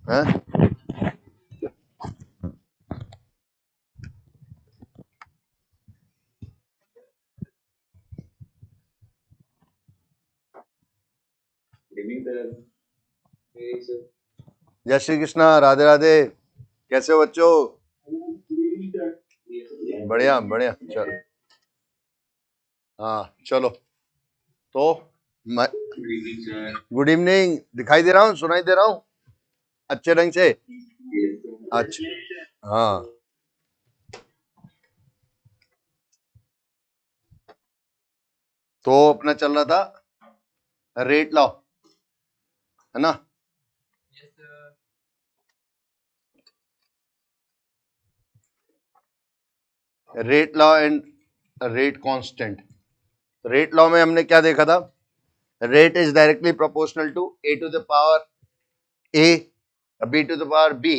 हैं? जय श्री कृष्णा, राधे राधे। कैसे हो बच्चों? बढ़िया बढ़िया, चलो। हाँ चलो। तो गुड इवनिंग। दिखाई दे रहा हूँ, सुनाई दे रहा हूँ अच्छे ढंग से? अच्छा, हाँ। तो अपना चल रहा था रेट लॉ, है ना? Rate law and rate constant. Rate law में हमने क्या देखा था? Rate is directly proportional to A to the power A, B to the power b.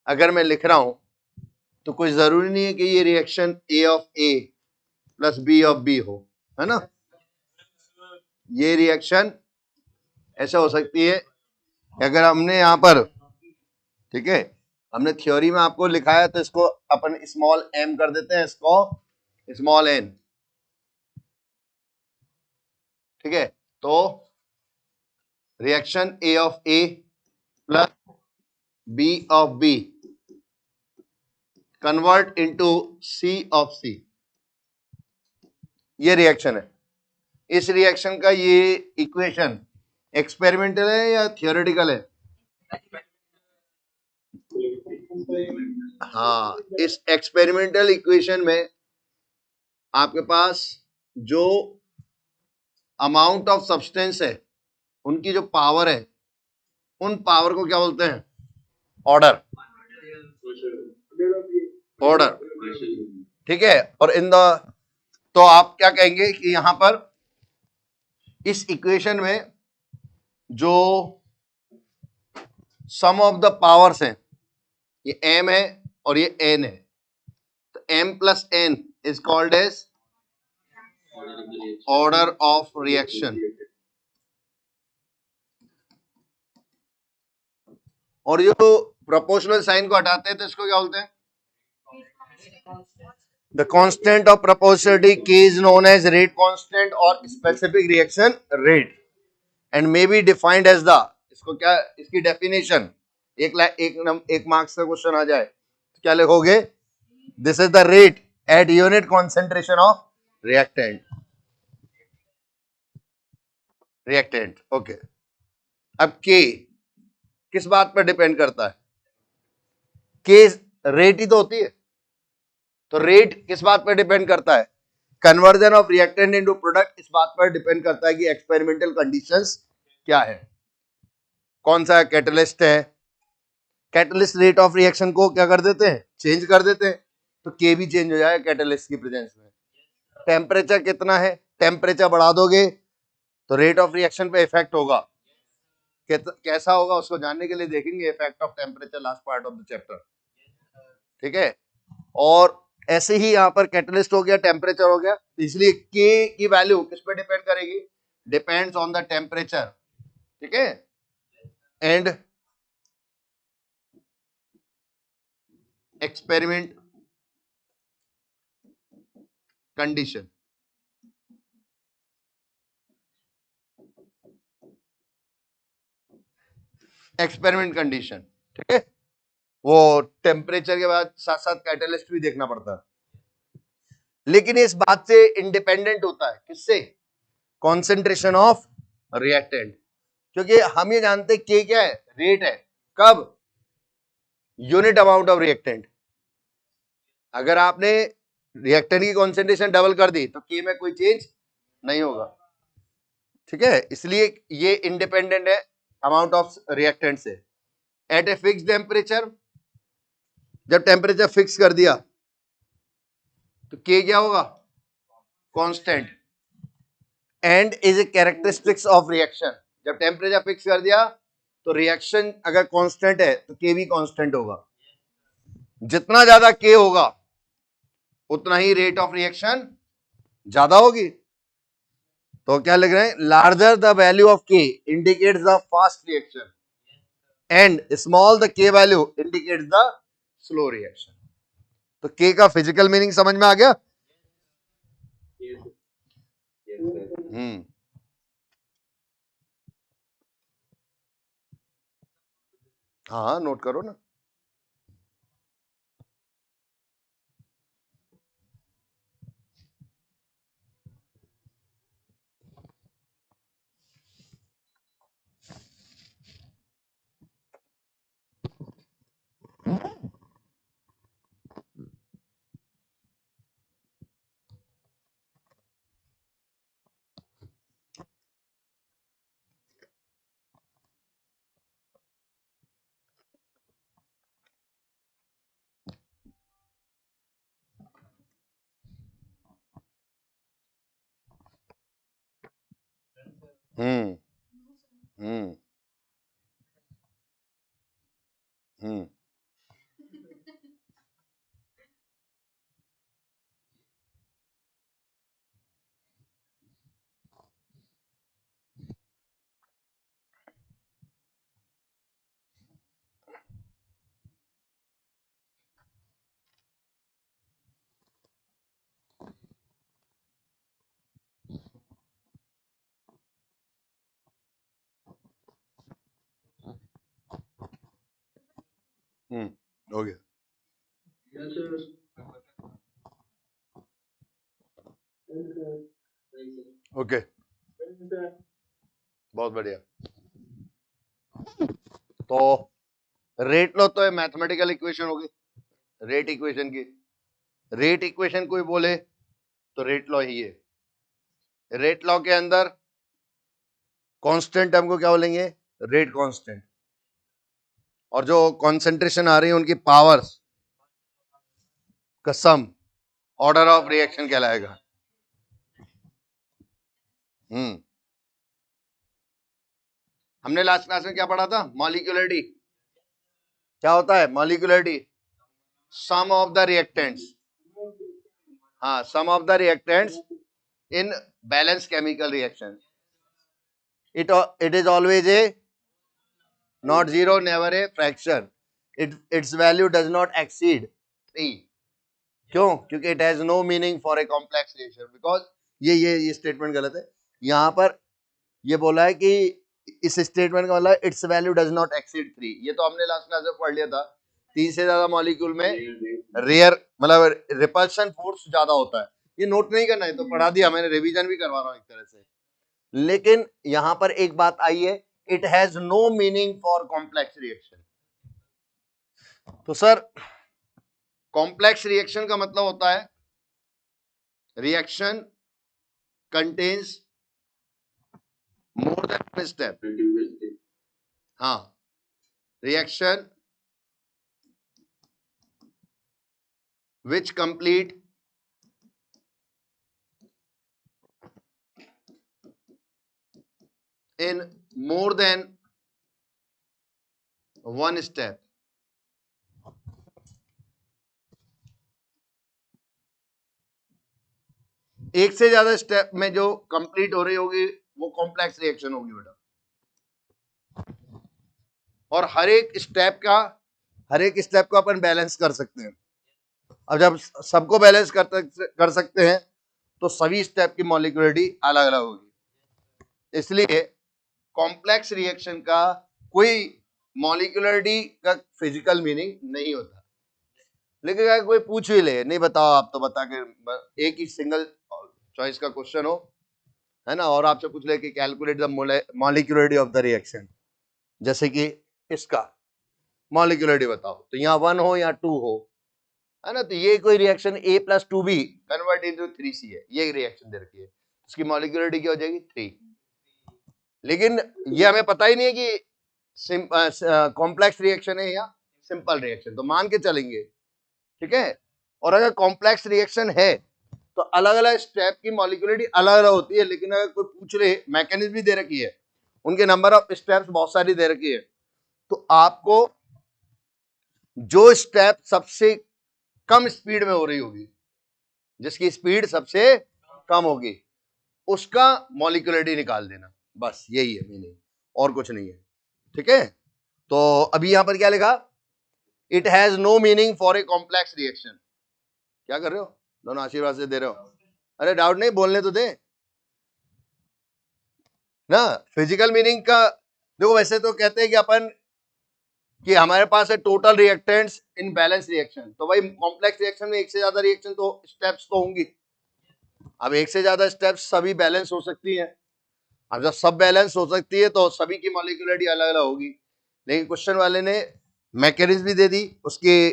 अगर मैं लिख रहा हूं तो कोई जरूरी नहीं है कि ये reaction A of A plus B of B हो, है ना? ये रिएक्शन ऐसा हो सकती है कि अगर हमने यहां पर, ठीक है, हमने थ्योरी में आपको लिखाया तो इसको अपन स्मॉल एम कर देते हैं, इसको स्मॉल एन, ठीक है? तो reaction A of A plus B of B convert into C of C, ये रिएक्शन है। इस रिएक्शन का ये इक्वेशन एक्सपेरिमेंटल है या थियोरेटिकल है? हाँ, इस एक्सपेरिमेंटल इक्वेशन में आपके पास जो अमाउंट ऑफ सब्सटेंस है, उनकी जो पावर है, उन पावर को क्या बोलते हैं? ऑर्डर। ऑर्डर, ठीक है। और इन द, तो आप क्या कहेंगे कि यहां पर इस इक्वेशन में जो सम ऑफ द पावर्स हैं, ये m है और ये n है, तो m plus n is called as order of reaction. और ये तो प्रोपोर्शनल साइन को हटाते हैं तो इसको क्या बोलते हैं? The constant of proportionality k is known as rate constant और specific reaction rate and may be defined as the, इसको क्या, इसकी डेफिनेशन, एक मार्क्स का क्वेश्चन आ जाए तो क्या लिखोगे? This is the rate at unit concentration of reactant. Reactant, okay. अब k किस बात पर डिपेंड करता है? k रेट ही तो होती है, तो रेट किस बात पर डिपेंड करता है? Conversion of reactant into product इस बात पर डिपेंड करता है कि एक्सपेरिमेंटल कंडीशंस क्या है, कौन सा कैटलिस्ट है। कैटलिस्ट रेट ऑफ रिएक्शन को क्या कर देते हैं? चेंज कर देते हैं, तो के भी चेंज हो जाएगा कैटलिस्ट की प्रेजेंस में। टेम्परेचर कितना है? टेम्परेचर बढ़ा दोगे तो रेट ऑफ रिएक्शन पे इफेक्ट होगा। कैसा होगा उसको जानने के लिए देखेंगे effect of temperature last part of the chapter, ठीक है? और ऐसे ही यहां पर कैटलिस्ट हो गया, टेम्परेचर हो गया, इसलिए के की वैल्यू किस पे डिपेंड करेगी? डिपेंड्स ऑन द टेम्परेचर, ठीक है? And experiment condition. Experiment condition, ठीक है? वो टेम्परेचर के बाद साथ साथ कैटलिस्ट भी देखना पड़ता है, लेकिन इस बात से इंडिपेंडेंट होता है, किससे? कॉन्सेंट्रेशन ऑफ रिएक्टेंट, क्योंकि हम ये जानते हैं के क्या है? रेट है। कब? Unit amount of reactant. अगर आपने रिएक्टेंट की कॉन्सेंट्रेशन डबल कर दी तो के में कोई चेंज नहीं होगा, ठीक है? इसलिए ये इंडिपेंडेंट है अमाउंट ऑफ रिएक्टेंट से। एट ए फिक्स टेम्परेचर, जब टेम्परेचर फिक्स कर दिया तो के क्या होगा? Constant. And is a characteristics of reaction, जब टेम्परेचर फिक्स कर दिया तो रिएक्शन अगर कांस्टेंट है तो के भी कांस्टेंट होगा। जितना ज्यादा के होगा उतना ही रेट ऑफ रिएक्शन ज्यादा होगी। तो क्या लिख रहे हैं? लार्जर द वैल्यू ऑफ के indicates the fast reaction. and small the K value indicates the slow reaction. तो K का फिजिकल मीनिंग समझ में आ गया? हाँ नोट करो ना. हम्म हम्म हम्म हो गया. ओके बहुत बढ़िया. तो रेट लो तो है मैथमेटिकल इक्वेशन होगी रेट इक्वेशन की. रेट इक्वेशन कोई बोले तो रेट लॉ ही है. रेट लॉ के अंदर कांस्टेंट टर्म को क्या बोलेंगे? Rate constant. और जो कॉन्सेंट्रेशन आ रही है उनकी पावर्स का सम ऑर्डर ऑफ रिएक्शन कहलाएगा. हमने लास्ट क्लास में क्या पढ़ा था? मॉलिक्यूलरिटी. क्या होता है molecularity? Sum of the reactants. हाँ sum of the reactants in balanced chemical reaction. It is always a not zero, never a fraction. Its value does not exceed 3. क्यों? क्योंकि it has no meaning for a complex reaction. Because ये statement गलत है. यहाँ पर ये बोला है कि इस स्टेटमेंट का मतलब it's value does not exceed 3. ये तो हमने लास्ट क्लास में पढ़ लिया था. 3 से ज्यादा मॉलिक्यूल में रेयर मतलब रिपल्शन फोर्स ज्यादा होता है. ये नोट नहीं करना है तो पढ़ा दिया मैंने. रिवीजन भी करवा रहा हूं एक तरह से. लेकिन यहां पर एक बात आई है, it has no meaning for complex reaction. तो सर कॉम्प्लेक्स रिएक्शन का मतलब होता है reaction contains more than one step. हाँ reaction which complete in more than one step. एक से ज्यादा स्टेप में जो कंप्लीट हो रही होगी वो कॉम्प्लेक्स रिएक्शन होगी बेटा. और हर एक स्टेप को अपन बैलेंस कर सकते हैं. अब जब सबको बैलेंस कर सकते हैं तो सभी स्टेप की मॉलिक्यूलरिटी अलग अलग होगी. इसलिए कॉम्प्लेक्स रिएक्शन का कोई मॉलिक्यूलरिटी का फिजिकल मीनिंग नहीं होता. लेकिन अगर कोई पूछ भी ले नहीं बताओ आप तो बता के एक ही सिंगल चॉइस का क्वेश्चन हो है ना और आपसे पूछ ले कि calculate the molecularity of the reaction. जैसे कि इसका मॉलिक्यूलरिटी बताओ तो यहाँ 1 हो या 2 हो है ना. तो ये कोई रिएक्शन A+2 भी कन्वर्ट इनटू 3C है. ये रिएक्शन दे रखी है. इसकी मॉलिक्यूलरिटी क्या हो जाएगी? 3. लेकिन ये हमें पता ही नहीं है कि कॉम्प्लेक्स रिएक्शन है या सिंपल रिएक्शन. तो मान के चलेंगे ठीक है. और अगर कॉम्प्लेक्स रिएक्शन है तो अलग अलग स्टेप की मॉलिक्यूलरिटी अलग अलग होती है. लेकिन अगर कोई पूछ रहे मैकेनिज्म भी दे रखी है उनके नंबर ऑफ स्टेप्स बहुत सारी दे रखी है. तो आपको जो स्टेप सबसे कम स्पीड में हो रही होगी जिसकी स्पीड सबसे कम होगी उसका मॉलिक्यूलरिटी निकाल देना. बस यही है मीनिंग और कुछ नहीं है. ठीक है. तो अभी यहां पर क्या लिखा, it has no meaning for a complex reaction. क्या कर रहे हो दोनों, आशीर्वाद से दे रहे हो? अरे डाउट नहीं, बोलने तो दे ना। फिजिकल मीनिंग का देखो, वैसे तो कहते हैं कि अपन कि हमारे पास है total reactants in balance reaction, तो भाई कॉम्प्लेक्स रिएक्शन में एक से ज्यादा रिएक्शन तो स्टेप्स तो होंगी। अब एक से ज्यादा स्टेप्स सभी बैलेंस हो सकती हैं। अब जब सब बैलेंस हो सकती है तो सभी की मॉलिक्यूलरिटी अलग अलग होगी। लेकिन क्वेश्चन वाले ने मैकेनिज्म भी दे दी, उसके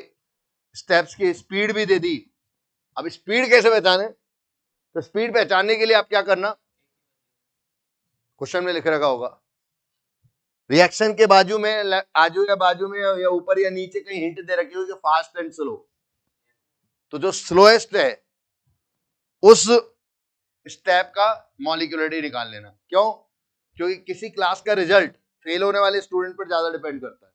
स्टेप्स की स्पीड भी दे दी। अब स्पीड कैसे पहचाने, तो स्पीड पहचानने के लिए आप क्या करना, क्वेश्चन में लिख रखा होगा रिएक्शन के बाजू में, आजू या बाजू में या ऊपर या नीचे कहीं हिंट दे रखी होगी फास्ट एंड स्लो। तो जो स्लोएस्ट है उस स्टेप का मॉलिक्यूलरिटी निकाल लेना। क्यों? क्योंकि किसी क्लास का रिजल्ट फेल होने वाले स्टूडेंट पर ज्यादा डिपेंड करता है।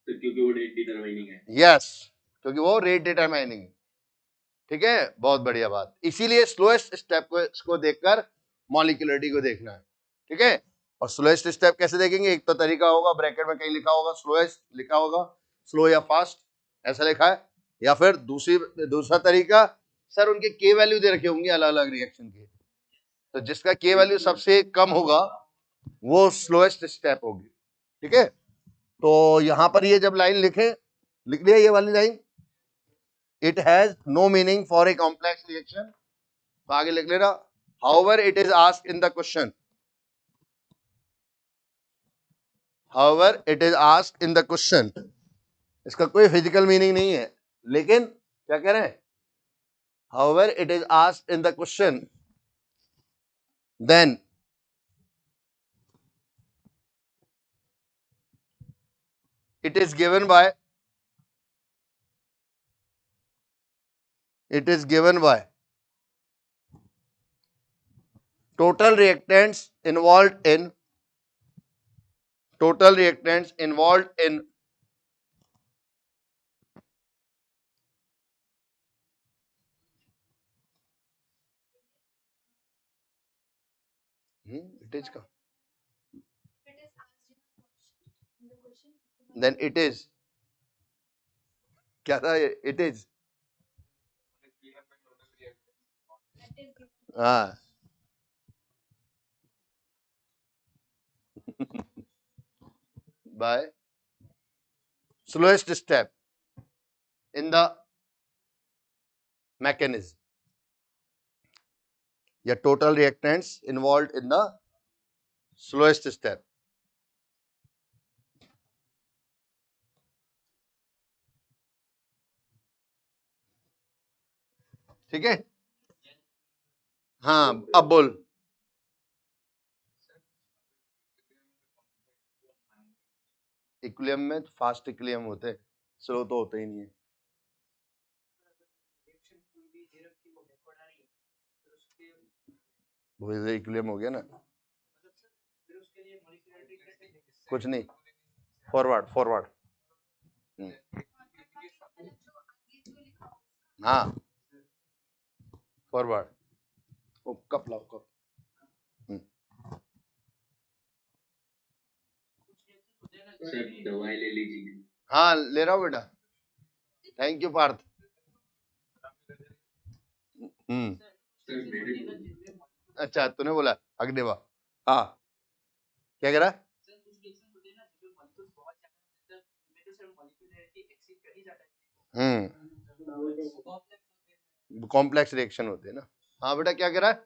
तो क्योंकि वो रेट डिटरमाइनिंग है। यस, क्योंकि वो रेट डिटरमाइनिंग है। ठीक है, बहुत बढ़िया बात। इसीलिए स्लोएस्ट स्टेप को देखकर मॉलिक्यूलरिटी को देखना है। ठीक है, और स्लोएस्ट स्टेप कैसे देखेंगे, एक तो तरीका होगा, ब्रैकेट में कहीं लिखा होगा स्लोएस्ट लिखा होगा, स्लो या फास्ट ऐसा लिखा है, या फिर दूसरा तरीका, सर उनके के वैल्यू दे रखे होंगे अलग अलग रिएक्शन के, तो जिसका के वैल्यू सबसे कम होगा वो स्लोएस्ट स्टेप होगी। ठीक है, तो यहां पर ये जब लाइन लिख लिया ये वाली line, it has no meaning for a complex reaction, तो आगे लिख लेना however it is asked in the question, however it is asked in the question. इसका कोई फिजिकल मीनिंग नहीं है, लेकिन क्या कह रहे हैं, however it is asked in the question then it is given by total reactants involved in it is का then it is क्या था, it is हाँ by slowest step in the mechanism या total reactants involved in the slowest step। ठीक है, हाँ अब बोल। इक्विलिब्रियम में फास्ट इक्विलिब्रियम होते हैं, स्लो तो होते ही नहीं है। वही इक्विलिब्रियम हो गया ना, कुछ नहीं, फॉरवर्ड फॉरवर्ड हाँ फॉरवर्ड, ओ कप लाओ कप। सर दवाई ले लीजिए। हाँ ले रहा हूँ बेटा, थैंक यू पार्थ। अच्छा तूने बोला अग्निवा, हाँ क्या कह रहा है, कॉम्प्लेक्स रिएक्शन होते हैं ना। हाँ बेटा क्या कह रहा है,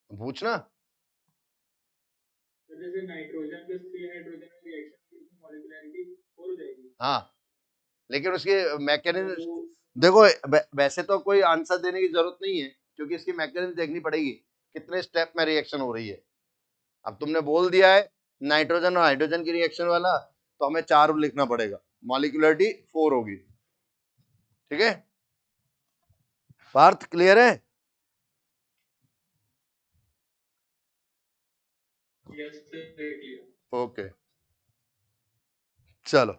पूछना। जैसे नाइट्रोजन प्लस 3 हाइड्रोजन में रिएक्शन की मॉलिक्यूलरिटी 4 हो जाएगी। हाँ लेकिन उसके मैकेनिज्म देखो, वैसे तो कोई आंसर देने की जरूरत नहीं है, क्योंकि इसकी मैकेनिज्म देखनी पड़ेगी कितने स्टेप में रिएक्शन हो रही है। अब तुमने बोल दिया है नाइट्रोजन और हाइड्रोजन की रिएक्शन वाला, तो हमें 4 लिखना पड़ेगा, मॉलिक्यूलरिटी 4 होगी। ठीक है पार्थ, क्लियर है? ओके चलो।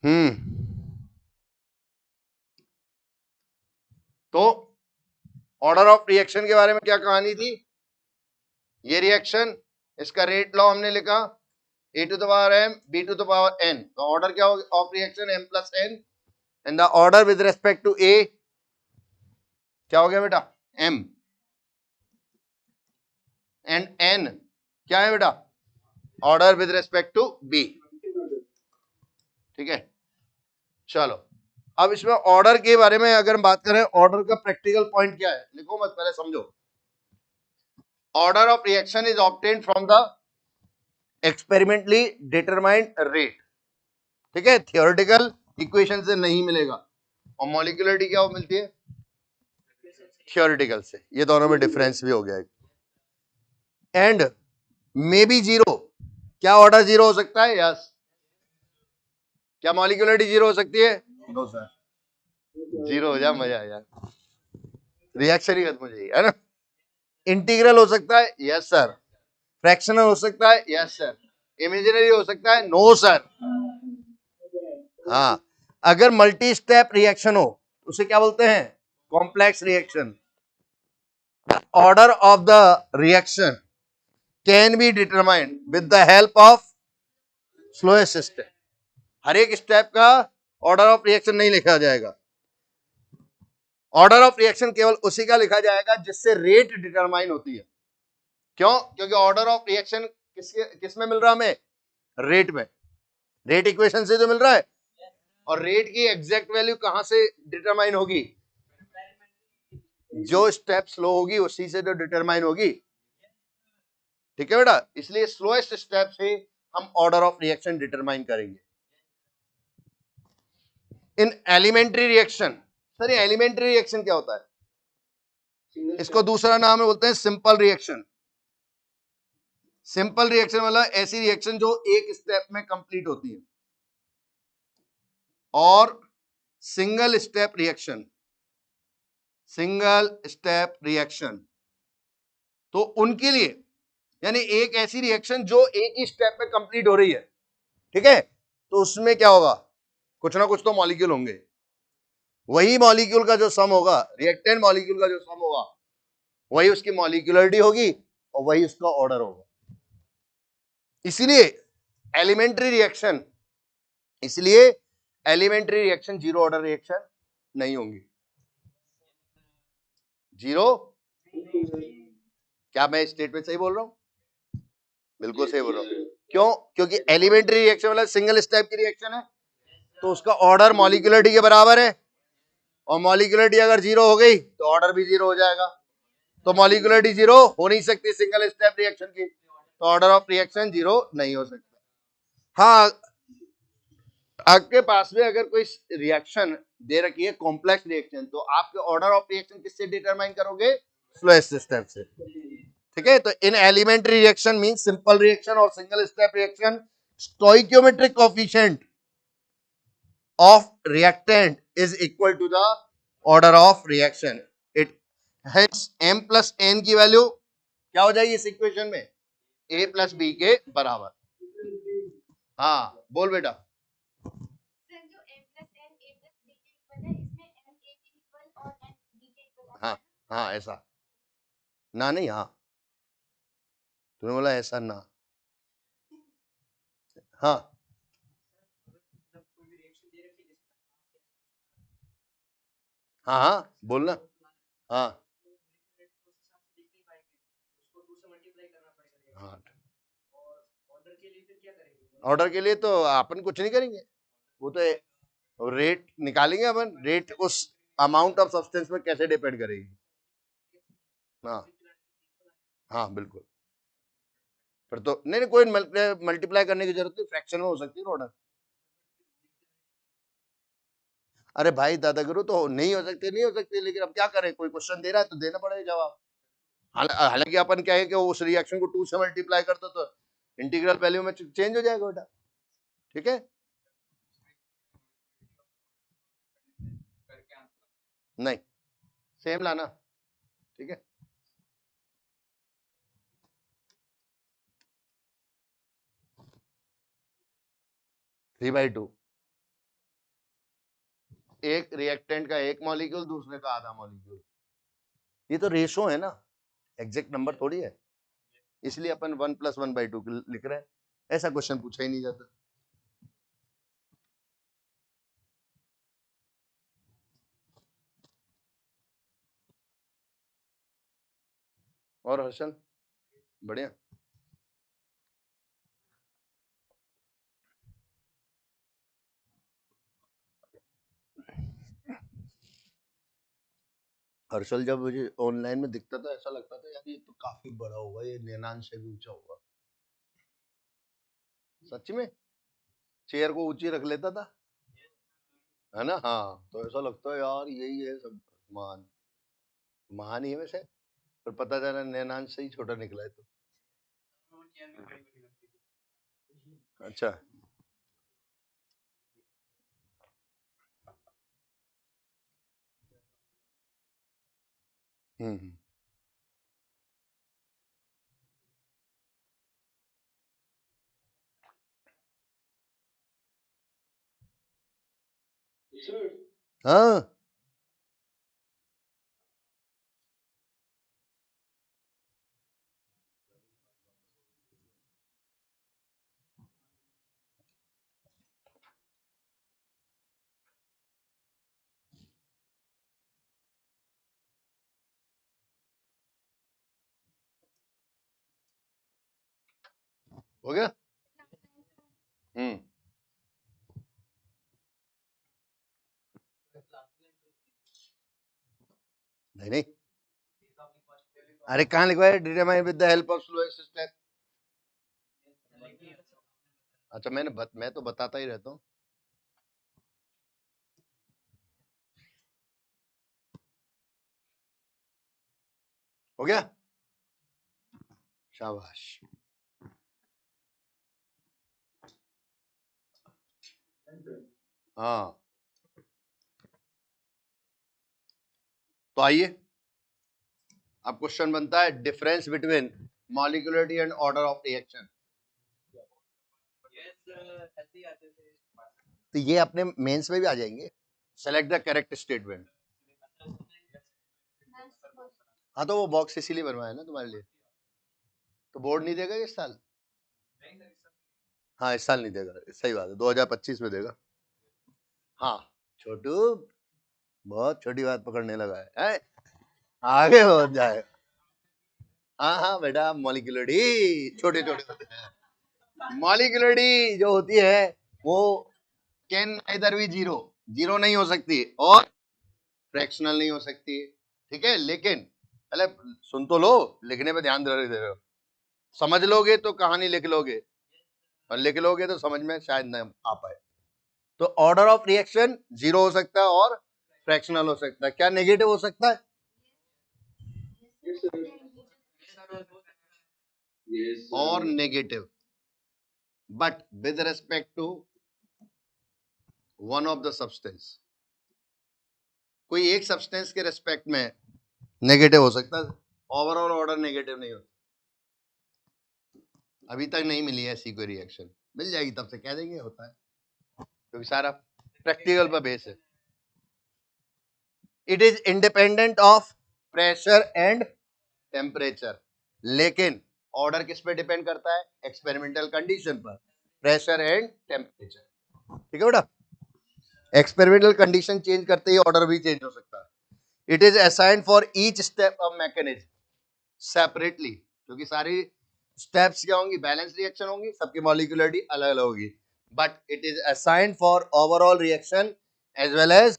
हम्म तो ऑर्डर ऑफ रिएक्शन के बारे में क्या कहानी थी? ये रिएक्शन, इसका रेट लॉ हमने लिखा a to the power m b to the power n. तो ऑर्डर क्या हो of reaction m plus n and the order with respect to a क्या हो गया बेटा? m एंड n क्या है बेटा? Order with respect to b. ठीक है, चलो अब इसमें ऑर्डर के बारे में अगर हम बात करें, ऑर्डर का प्रैक्टिकल पॉइंट क्या है? लिखो मत, पहले समझो. Order of reaction is obtained from the experimentally determined rate. ठीक है, थियोरेटिकल इक्वेशन से नहीं मिलेगा. और मॉलिक्यूलरिटी क्या मिलती है? थियोरेटिकल से. ये दोनों में डिफरेंस भी हो गया. And may be zero. क्या ऑर्डर जीरो हो सकता है? यस. क्या मॉलिक्यूलरिटी जीरो हो सकती है? No sir. जीरो हो जाए मजा आ जाए, रिएक्शन ही खत्म हो जाएगी, है ना. इंटीग्रल हो सकता है? Yes sir. फ्रैक्शनल हो सकता है? Yes sir. इमेजिनरी हो सकता है? No sir. हाँ, अगर मल्टी स्टेप रिएक्शन हो उसे क्या बोलते हैं? Complex reaction. Order of the reaction can be determined with the help of slowest step. हर एक स्टेप का ऑर्डर ऑफ रिएक्शन नहीं लिखा जाएगा. ऑर्डर ऑफ रिएक्शन केवल उसी का लिखा जाएगा जिससे रेट डिटरमाइन होती है. क्यों? क्योंकि ऑर्डर ऑफ रिएक्शन किस में मिल रहा है हमें? रेट में. रेट इक्वेशन से तो मिल रहा है. और रेट की एग्जैक्ट वैल्यू कहां से डिटरमाइन होगी? जो स्टेप स्लो होगी उसी से तो डिटरमाइन होगी. ठीक है बेटा, इसलिए स्लोएस्ट स्टेप से हम ऑर्डर ऑफ रिएक्शन डिटरमाइन करेंगे. In elementary reaction. सर ये एलिमेंट्री रिएक्शन क्या होता है? इसको दूसरा नाम है बोलते हैं सिंपल रिएक्शन. सिंपल रिएक्शन मतलब ऐसी रिएक्शन जो एक स्टेप में कंप्लीट होती है. और single step reaction. Single step reaction तो उनके लिए, यानी एक ऐसी रिएक्शन जो एक ही स्टेप में कंप्लीट हो रही है. ठीक है, तो उसमें क्या होगा? कुछ ना कुछ तो मॉलिक्यूल होंगे. वही मॉलिक्यूल का जो सम होगा, रिएक्टेंट मॉलिक्यूल का जो सम होगा, वही उसकी मॉलिक्यूलरिटी होगी और वही उसका ऑर्डर होगा. इसलिए elementary reaction, zero order reaction नहीं होंगी. जीरो. क्या मैं स्टेटमेंट सही बोल रहा हूं? बिल्कुल सही बोल रहा हूं. क्यों? क्योंकि एलिमेंट्री रिएक्शन मतलब सिंगल स्टेप की रिएक्शन है, तो उसका ऑर्डर मॉलिक्यूलरिटी के बराबर है. और मॉलिक्यूलरिटी अगर जीरो हो गई तो ऑर्डर भी जीरो हो जाएगा. तो मॉलिक्यूलरिटी जीरो हो नहीं सकती सिंगल स्टेप रिएक्शन की, तो ऑर्डर ऑफ रिएक्शन जीरो नहीं हो सकता. हाँ, आपके पास में अगर कोई रिएक्शन दे रखी है कॉम्प्लेक्स रिएक्शन, तो आपके ऑर्डर ऑफ रिएक्शन किससे डिटरमाइन करोगे? स्लोएस्ट स्टेप से. ठीक है, तो इन elementary reaction mean simple reaction और single step reaction, stoichiometric coefficient of reactant is equal to the order of reaction. It hence m plus n की वैल्यू क्या हो जाएगी इस इक्वेशन में? a प्लस b के बराबर. हाँ बोल बेटा. हाँ हाँ ऐसा ना, नहीं हाँ तूने बोला ऐसा ना. हाँ हाँ हाँ बोलना. हाँ हाँ, ऑर्डर के लिए तो अपन कुछ नहीं करेंगे. वो तो रेट निकालेंगे अपन. रेट उस अमाउंट ऑफ सब्सटेंस में कैसे डिपेंड करेगी. हाँ हाँ बिल्कुल. फिर तो नहीं कोई मल्टीप्लाई करने की जरूरत नहीं, फ्रैक्शन में हो सकती है ऑर्डर. अरे भाई दादा गुरु तो नहीं हो सकती, नहीं हो सकती, लेकिन अब क्या करें, कोई क्वेश्चन दे रहा है तो देना पड़ेगा जवाब. हालांकि अपन क्या है कि उस रिएक्शन को 2 से मल्टीप्लाई कर दो तो इंटीग्रल वैल्यू में चेंज हो जाएगा बेटा. ठीक है, नहीं सेम लाना. ठीक है, थ्री बाई टू. एक रिएक्टेंट का एक मॉलिक्यूल, दूसरे का आधा मॉलिक्यूल। ये तो रेशो है ना, एग्जैक्ट नंबर थोड़ी है, इसलिए अपन 1 + 1/2 लिख रहे हैं। ऐसा क्वेश्चन पूछा ही नहीं जाता। और हर्षल बढ़िया। हर्षल जब मुझे ऑनलाइन में दिखता था ऐसा लगता था यार ये तो काफी बड़ा होगा, ये नैनान से भी ऊंचा होगा। सच में चेयर को ऊंची रख लेता था, है ना। हाँ तो ऐसा लगता है यार यही है सब, महान महान ही है वैसे, पर पता चला नैनान से ही छोटा निकला है। तो अच्छा हम्म। Sir, हाँ हो गया। हम्म। नहीं नहीं, अरे कहाँ लिखवा है determine with the help of slowest step. अच्छा मैं तो बताता ही रहता हूँ। हो गया, शाबाश। हाँ तो आइए, अब क्वेश्चन बनता है difference between molecularity and order of reaction. तो ये अपने मेंस में भी आ जाएंगे। Select the correct statement. हाँ तो वो बॉक्स इसीलिए बनवाया ना तुम्हारे लिए। तो बोर्ड नहीं देगा इस साल? हाँ इस साल नहीं देगा, सही बात है, 2025 में देगा। हाँ छोटू बहुत छोटी बात पकड़ने लगा है? आगे हो जाए। हाँ हाँ बेटा, मॉलिक्यूलरिटी छोटे छोटे होते हैं। मॉलिक्यूलरिटी जो होती है वो कैन इधर भी जीरो जीरो नहीं हो सकती और फ्रैक्शनल नहीं हो सकती, ठीक है। लेकिन पहले सुन तो लो, लिखने पे ध्यान दे रहे हो। समझ लोगे तो कहानी लिख लोगे, और लिख लोगे तो समझ में शायद न आ पाए। तो ऑर्डर ऑफ रिएक्शन जीरो हो सकता है और फ्रैक्शनल हो सकता है। क्या नेगेटिव हो सकता है? yes, sir. Yes, और negative, but with respect to one of the substance. कोई एक सब्सटेंस के रेस्पेक्ट में नेगेटिव हो सकता है, ओवरऑल ऑर्डर नेगेटिव नहीं होता। अभी तक नहीं मिली है ऐसी कोई रिएक्शन, मिल जाएगी तब से कह देंगे होता है, क्योंकि सारा प्रैक्टिकल पर बेस है। It is independent of pressure and temperature, लेकिन ऑर्डर किस पे डिपेंड करता है? एक्सपेरिमेंटल कंडीशन पर, प्रेशर एंड टेम्परेचर, ठीक है बेटा। एक्सपेरिमेंटल कंडीशन चेंज करते ही ऑर्डर भी चेंज हो सकता है। It is assign for each step of mechanism separately, क्योंकि सारी स्टेप्स क्या होंगी? बैलेंस रिएक्शन होंगी, सबकी मॉलिक्यूलरिटी अलग अलग होगी, but it is assign for overall reaction as well as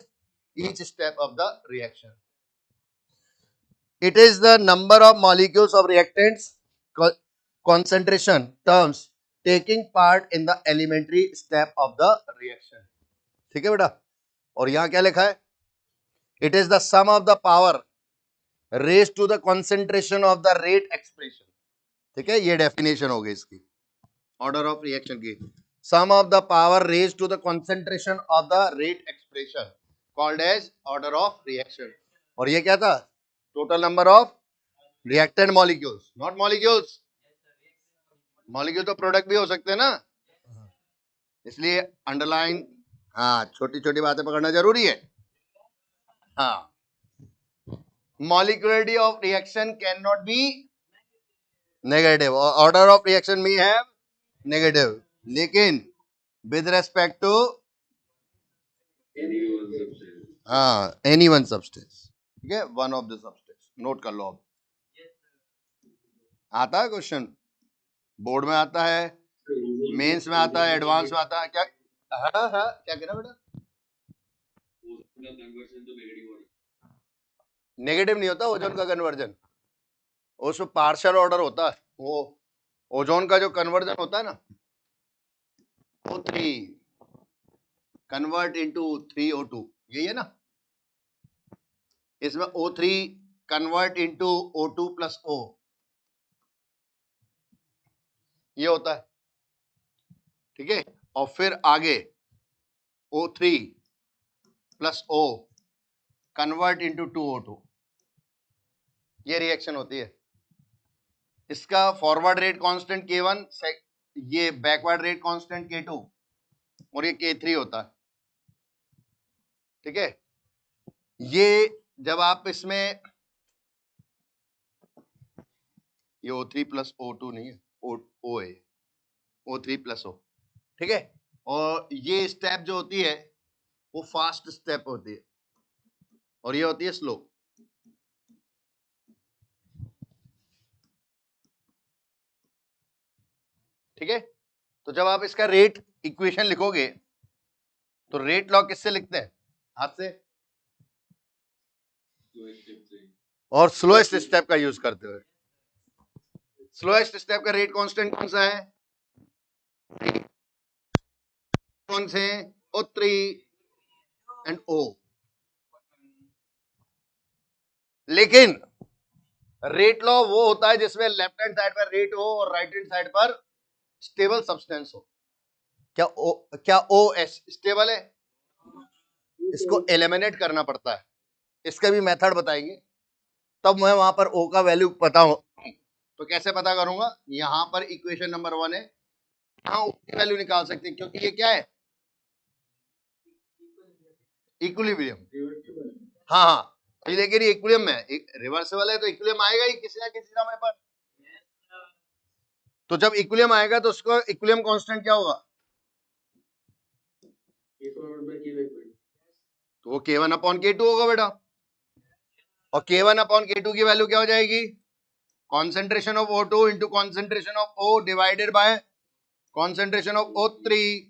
each step of the reaction. It is the number of molecules of reactants concentration terms taking part in the elementary step of the reaction, ठीक है बेटा। और यहां क्या लिखा है? It is the sum of the power raised to the concentration of the rate expression, ठीक है। ये डेफिनेशन हो गई इसकी, ऑर्डर ऑफ रिएक्शन की। Sum of the power raise to the concentration of the rate expression called as order of reaction। और ये क्या था? Total number of reactant molecules, not molecules. Molecule तो प्रोडक्ट भी हो सकते हैं ना, इसलिए अंडरलाइन, हाँ छोटी छोटी बातें पकड़ना जरूरी है। हाँ, molecularity of reaction cannot be negative, order of reaction may have negative, लेकिन with respect to any one substance, ठीक है, one of the substance, note कर लो। अब आता है क्वेश्चन, बोर्ड में आता है, मेंस में आता है, एडवांस में आता है, क्या? हाँ हाँ, क्या कह रहा बेटा? नेगेटिव नहीं होता ओजोन का कन्वर्जन, उसमें पार्शियल ऑर्डर होता है। वो ओजोन का जो कन्वर्जन होता है ना, O3 कन्वर्ट इनटू 3O2, यही है ना? इसमें O3 convert into O2 plus O, ये होता है, ठीक है। और फिर आगे O3 plus O convert into 2O2, ये रिएक्शन होती है। इसका फॉरवर्ड रेट कांस्टेंट K1, ये बैकवर्ड रेट कांस्टेंट K2 और ये K3 होता है, ठीक है। ये जब आप इसमें, ये O3 प्लस O2 नहीं है, O है, O3 प्लस O, ठीक है। और ये स्टेप जो होती है वो फास्ट स्टेप होती है और ये होती है स्लो, ठीक है। तो जब आप इसका रेट इक्वेशन लिखोगे तो रेट लॉ किससे लिखते हैं? हाथ से, और स्लोएस्ट स्टेप का यूज करते हुए। स्लोएस्ट स्टेप का रेट कांस्टेंट कौन सा है? कौन से? O3 and O। लेकिन रेट लॉ वो होता है जिसमें लेफ्ट हैंड साइड पर रेट हो और राइट हैंड साइड पर स्टेबल सब्सटेंस हो। क्या OS स्टेबल है? इसको एलिमिनेट करना पड़ता है, इसका भी मेथड बताएंगे, तब मैं वहां पर O का वैल्यू पता हो तो कैसे पता करूंगा? यहां पर इक्वेशन नंबर 1 है, यहां O की वैल्यू निकाल सकते हैं क्योंकि ये क्या है? इक्विलिब्रियम। हाँ हाँ, लेकिन ये इक्विलिब्रियम में रिवर्सिबल है तो इक्विलिब्रियम आएगा ही किसी ना किसी समय पर। तो जब इक्विलिब्रियम आएगा तो उसको इक्विलिब्रियम कांस्टेंट क्या होगा? तो वो K1 अपॉन K2 होगा बेटा, और K1 अपॉन K2 की वैल्यू क्या हो जाएगी? Concentration of O2 into concentration of O divided by concentration of O3,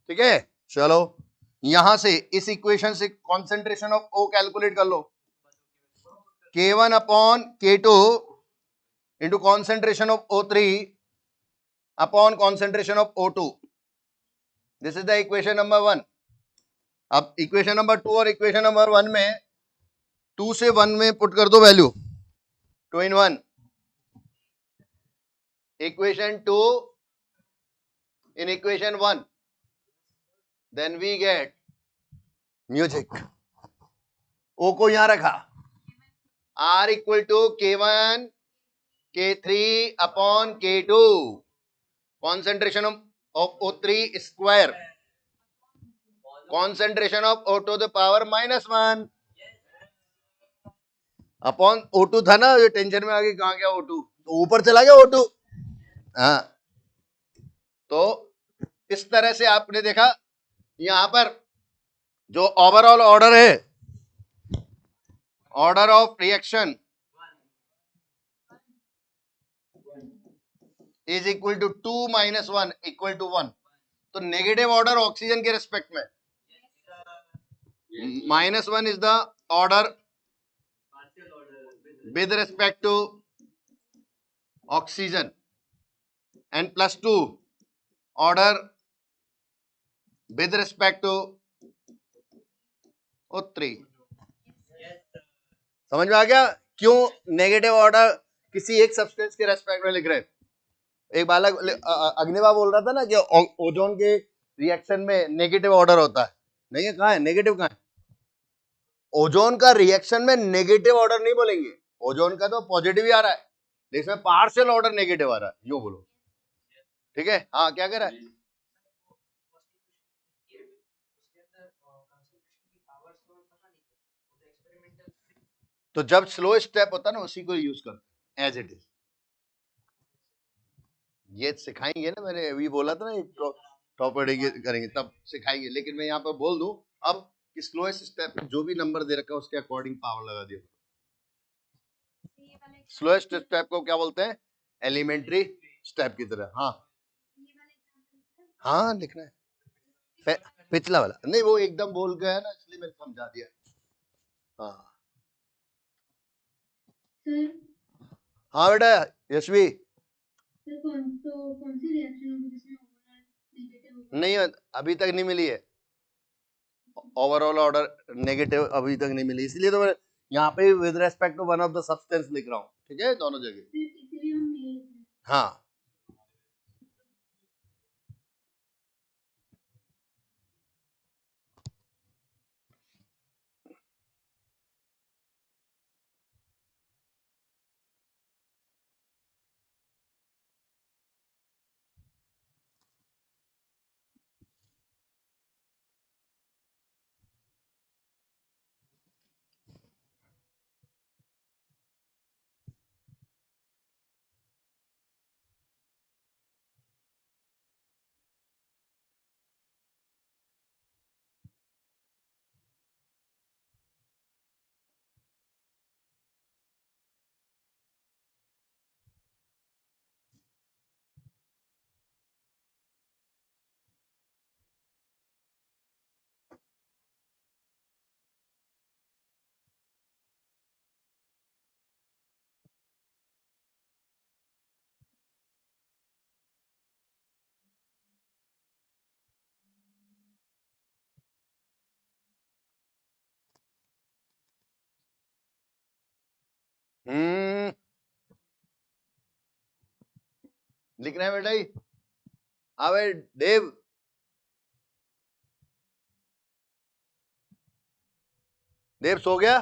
ठीक है। चलो यहां से इस इक्वेशन से कॉन्सेंट्रेशन ऑफ O कैलकुलेट कर लो, K1 upon K2 into concentration of O3 upon concentration of O2, this is the equation number 1। अब equation number 2 और इक्वेशन नंबर 1 में 2 से 1 में पुट कर दो value, 2 in 1, equation 2 in equation 1, then we get music. O को यहां रखा, R equal to K1 K3 upon K2, concentration of O3 square, concentration of O2 the power -1 upon O2 था ना, ये टेंशन में आगे कहां गया O2, तो ऊपर चला गया O2। हाँ, तो इस तरह से आपने देखा यहां पर जो ओवरऑल ऑर्डर है, order of reaction is equal to 2 - 1 equal to 1। तो नेगेटिव ऑर्डर ऑक्सीजन के रिस्पेक्ट में, -1 is the order with respect to oxygen and +2 order with respect to O3। समझ में आ गया क्यों नेगेटिव ऑर्डर किसी एक सब्सटेंस के रेस्पेक्ट में लिख रहे हैं? एक बालक अग्निवा बोल रहा था ना कि ओजोन के रिएक्शन में नेगेटिव ऑर्डर होता है, नहीं है? कहाँ है नेगेटिव? कहाँ है? ओजोन का रिएक्शन में नेगेटिव ऑर्डर नहीं बोलेंगे, ओजोन का तो पॉजिटिव ही आ रहा है, इसमें पार्शियल ऑर्डर नेगेटिव आ रहा है, यूं बोलो, ठीक है। हाँ, क्या कह रहा है? तो जब स्लो स्टेप होता है ना उसी को यूज करते हैं एज इट इज। ये सिखाएंगे ना, मैंने अभी बोला था ना टॉपर करेंगे तब सिखाएंगे, लेकिन मैं यहाँ पर बोल दूं अब कि स्लोएस्ट स्टेप जो भी नंबर दे रखा है उसके अकॉर्डिंग पावर लगा दिया। स्लोएस्ट स्टेप को क्या बोलते हैं? एलिमेंट्री स्टेप की तरह। हाँ हाँ लिखना है पिछला वाला नहीं, वो एकदम बोल गया है ना इसलिए मैंने समझा दिया। हाँ हाँ बेटा यशवी। कौन सी रिएक्शन होगी जिसमें ओवरऑल नेगेटिव होगा? नहीं अभी तक नहीं मिली है, ओवरऑल ऑर्डर नेगेटिव अभी तक नहीं मिली, इसलिए तो मैं यहाँ पे with respect to one of the substance लिख रहा हूँ, ठीक है दोनों जगह। इसलिए हम ये लिख रहे हैं। हाँ लिखना है बेटा ही। अबे देव देव सो गया?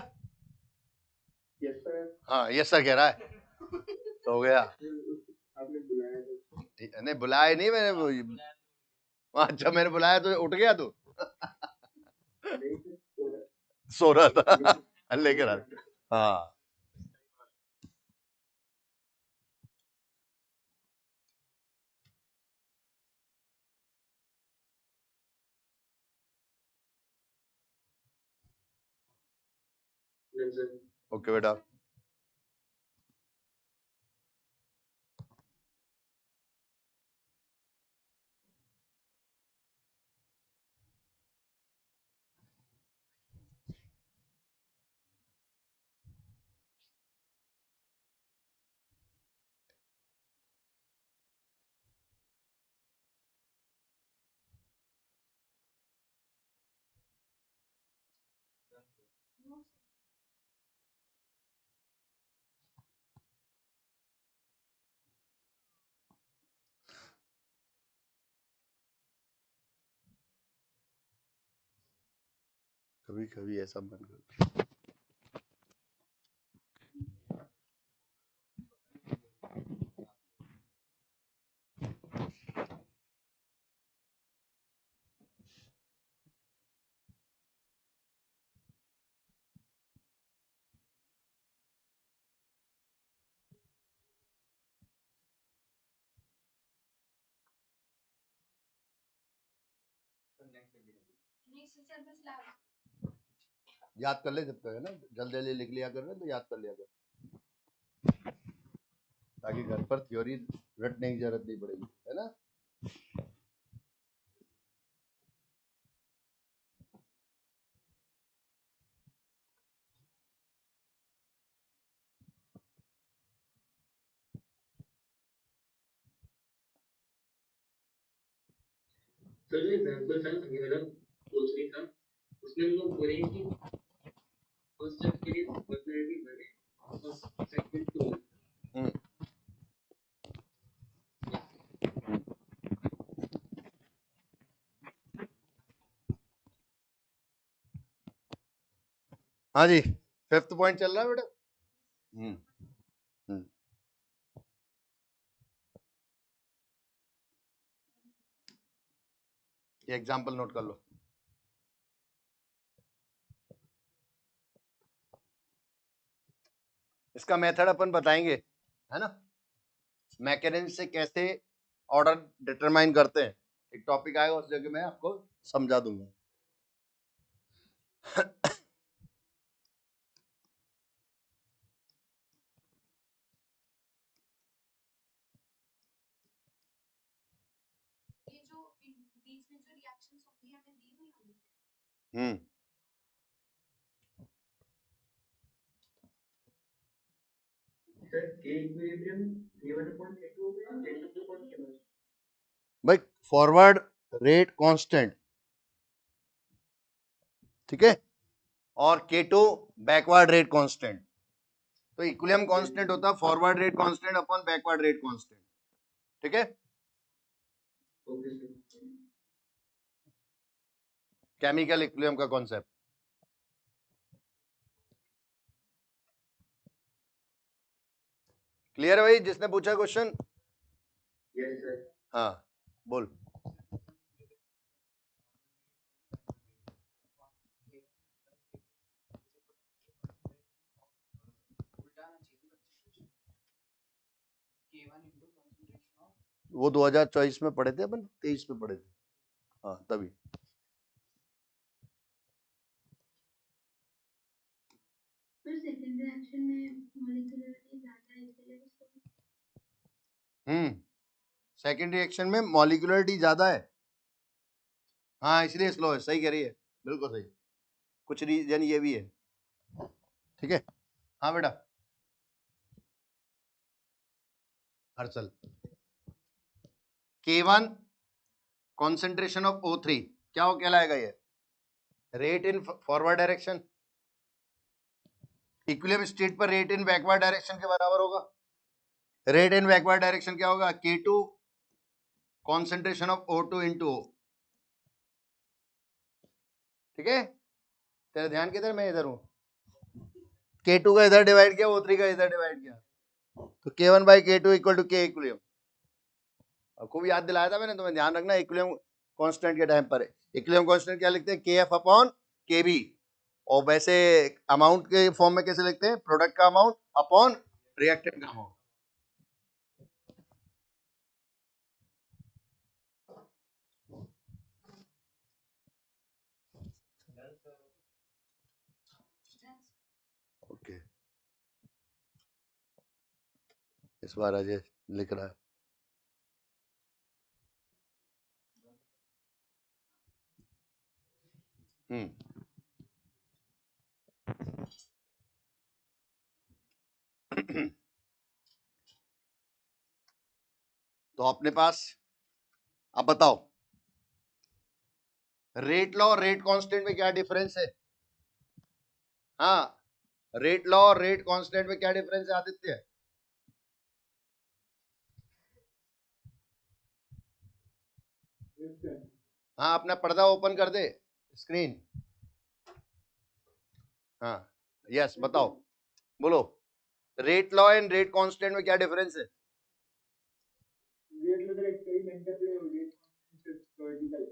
Yes sir. हाँ यस सर कह रहा है, सो गया। आपने बुलाया तो नहीं बुलाया नहीं मैंने, अच्छा मैंने बुलाया तो उठ गया तू? नहीं सर, सो रहा था लेकर आ। हाँ ओके बेटा। कभी कभी ऐसा मन करता। याद कर ले जब तक है ना, जल्दी जल्दी लिख लिया कर ना तो याद कर लिया कर, ताकि घर पर थ्योरी रटने की जरूरत नहीं पड़ेगी, है ना। सर जो एग्जांपल था मेरा पूछ रही था, उसमें हम लोग बोले कि फर्स्ट स्टेप के लिए पर्सनैलिटी बने और सेकंड टू। हाँ जी फिफ्थ पॉइंट चल रहा है बेटा। हम्म हम्म ये एग्जांपल नोट कर लो। इसका मेथड अपन बताएंगे, है ना, मैकेनिज्म से कैसे ऑर्डर डिटरमाइन करते हैं। एक टॉपिक आएगा उस जगह मैं आपको समझा दूंगा। ये जो बीच में जो रिएक्शंस होंगी हमें दी हुई होंगी। सर के इक्विलिब्रियम K1 upon K2 हो गया, K2 upon K1। भाई फॉरवर्ड रेट कांस्टेंट, ठीक है, और K2 बैकवर्ड रेट कांस्टेंट। तो इक्विलिब्रियम कांस्टेंट होता है forward rate constant upon backward rate constant, ठीक है। Okay sir. केमिकल इक्विलिब्रियम का कॉन्सेप्ट क्लियर है भाई, जिसने पूछा क्वेश्चन? Yes sir. हाँ बोल। वो 2024 में पढ़े थे अपन, 23 में पढ़े थे, हाँ तभी। फिर सेकंड रिएक्शन में मॉलिक्यूलरिटी ज्यादा है इसलिए उसको सेकेंड रिएक्शन में मॉलिक्यूलरिटी ज्यादा है, हाँ इसलिए स्लो है, सही कह रही है, बिल्कुल सही। कुछ रीजन ये भी है, ठीक है। हाँ बेटा Harshal, K1 concentration of O3 क्या हो कहलाएगा ये? Rate in forward direction. Equilibrium state पर रेट इन बैकवर्ड डायरेक्शन के बराबर होगा। रेट इन बैकवर्ड डायरेक्शन क्या होगा? K2 concentration of O2 into O, ठीक है। तेरा ध्यान किधर, मैं इधर हूं। K2 का इधर डिवाइड किया, O3 का इधर डिवाइड किया, तो K1 by K2 equal to K equilibrium. और खूब याद दिलाया था मैंने तुम्हें, ध्यान रखना इक्विलिब्रियम कांस्टेंट के टाइम पर इक्विलिब्रियम कांस्टेंट क्या लिखते हैं? KF upon KB। और वैसे अमाउंट के फॉर्म में कैसे लिखते हैं? प्रोडक्ट का अमाउंट अपॉन रिएक्टेंट का अमाउंट। ओके, इस बार अजय लिख रहा है। तो अपने पास, अब बताओ रेट लॉ और रेट कांस्टेंट में क्या डिफरेंस है? हाँ, रेट लॉ और रेट कांस्टेंट में क्या डिफरेंस है आदित्य? हाँ अपना पर्दा ओपन कर दे, स्क्रीन। हाँ यस बताओ, बोलो। Rate law and rate constant में क्या डिफरेंस है? रेट लॉ एक्सपेरिमेंटल है और रेट थ्योरेटिकल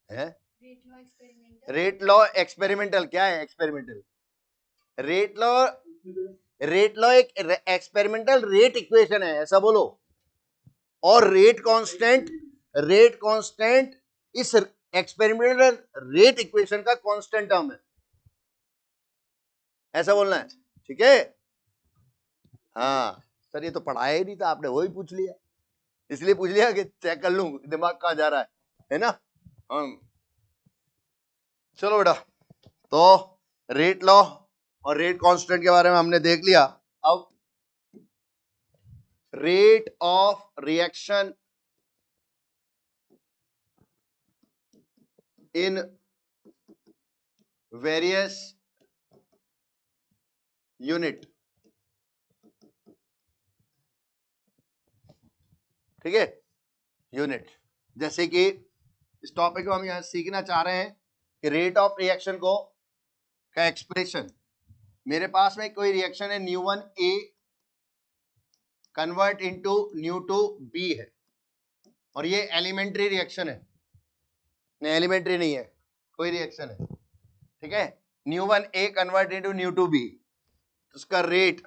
है। एक्सपेरिमेंटल रेट लॉ एक्सपेरिमेंटल क्या है? एक्सपेरिमेंटल रेट लॉ एक एक्सपेरिमेंटल रेट इक्वेशन है, ऐसा बोलो। और रेट कांस्टेंट इस एक्सपेरिमेंटल रेट इक्वेशन का कांस्टेंट टर्म है, ऐसा बोलना है, ठीक है। हाँ सर ये तो पढ़ाया ही नहीं था आपने, वही पूछ लिया, इसलिए पूछ लिया कि चेक कर लूं दिमाग कहां जा रहा है ना। चलो बेटा, तो रेट लॉ और रेट कांस्टेंट के बारे में हमने देख लिया। अब rate of reaction in various unit, ठीक है, यूनिट। जैसे कि इस टॉपिक को हम यहां सीखना चाह रहे हैं कि रेट ऑफ रिएक्शन को का एक्सप्रेशन, मेरे पास में कोई रिएक्शन है न्यू1 A कन्वर्ट इनटू न्यू2 B है, और ये एलिमेंट्री रिएक्शन है, नहीं एलिमेंट्री नहीं है, कोई रिएक्शन है, ठीक है। न्यू1 A कन्वर्ट इनटू न्यू2 B, उसका रेट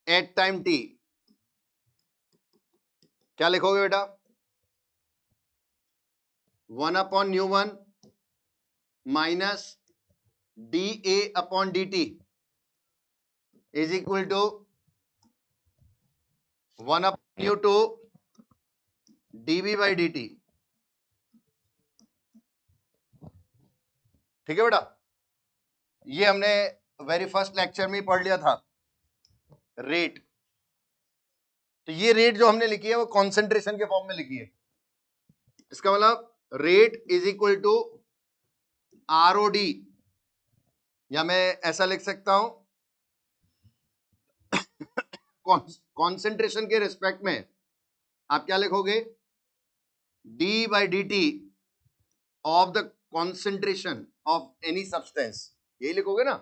एट टाइम टी क्या लिखोगे बेटा? 1/μ1 minus dA upon dt is equal to 1/μ2 dB by dt। ठीक है बेटा, ये हमने वेरी फर्स्ट लेक्चर में ही पढ़ लिया था रेट। तो ये रेट जो हमने लिखी है वो कॉन्सेंट्रेशन के फॉर्म में लिखी है। इसका मतलब rate is equal to ROD, या मैं ऐसा लिख सकता हूं कॉन्सेंट्रेशन के रिस्पेक्ट में आप क्या लिखोगे? D by D T of the concentration of any substance, यही लिखोगे ना?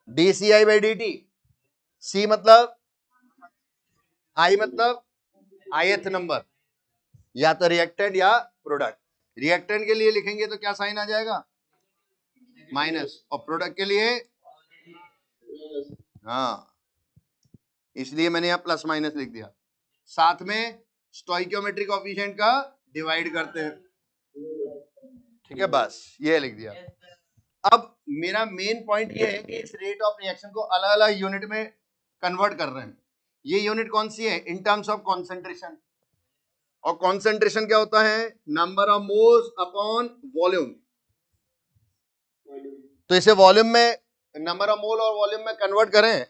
DCI by D T. C मतलब I मतलब ith नंबर, या तो रिएक्टेंट या प्रोडक्ट। रिएक्टेंट के लिए लिखेंगे तो क्या साइन आ जाएगा? माइनस, और प्रोडक्ट के लिए हाँ, इसलिए मैंने यहां प्लस माइनस लिख दिया। साथ में स्टोइकियोमेट्रिक कोएफिशिएंट का डिवाइड करते हैं। ठीक है, बस ये लिख दिया। अब मेरा मेन पॉइंट ये है कि इस रेट ऑफ रिएक्शन को अलग अलग यूनिट में कन्वर्ट कर रहे हैं। ये यूनिट कौन सी है? In terms of concentration. और कॉन्सेंट्रेशन क्या होता है? Number of moles upon volume. तो इसे वॉल्यूम में, नंबर ऑफ मोल और वॉल्यूम में कन्वर्ट करें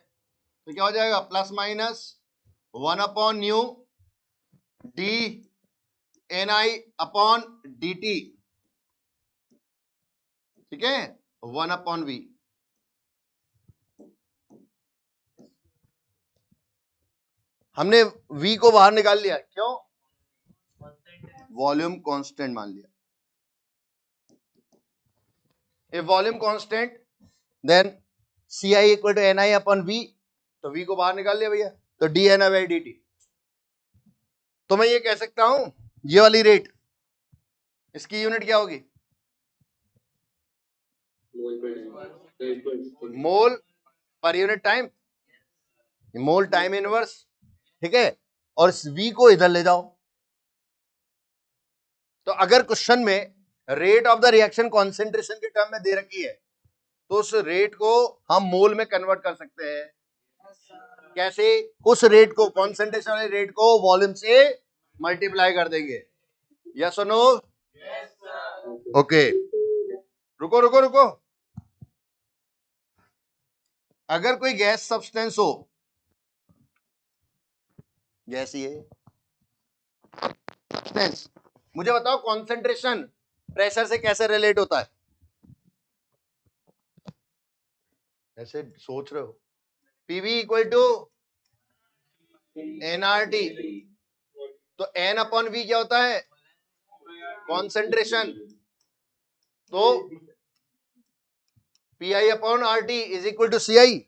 तो क्या हो जाएगा? Plus minus 1/μ dNi upon dt। ठीक है, 1/v। हमने v को बाहर निकाल लिया, क्यों? वॉल्यूम कांस्टेंट मान लिया। if volume constant then Ci equal to Ni upon V, तो V को बाहर निकाल लिया भैया, तो dNi by dt। तो मैं ये कह सकता हूं ये वाली रेट, इसकी यूनिट क्या होगी? मोल पर यूनिट टाइम, मोल टाइम इनवर्स। ठीक है, और इस V को इधर ले जाओ। तो अगर क्वेश्चन में rate of the reaction concentration के टर्म में दे रखी है तो उस रेट को हम मोल में कन्वर्ट कर सकते हैं। कैसे? उस रेट को, कॉन्सेंट्रेशन वाले रेट को वॉल्यूम से मल्टीप्लाई कर देंगे। यस और नो? ओके, रुको रुको रुको। अगर कोई गैस सब्सटेंस हो, गैस ही है सब्सटेंस, मुझे बताओ कॉन्सेंट्रेशन प्रेशर से कैसे रिलेट होता है? ऐसे सोच रहे हो? PV equal to NRT. तो एन अपॉन वी क्या होता है? कॉन्सेंट्रेशन। तो P I upon R T is equal to C I.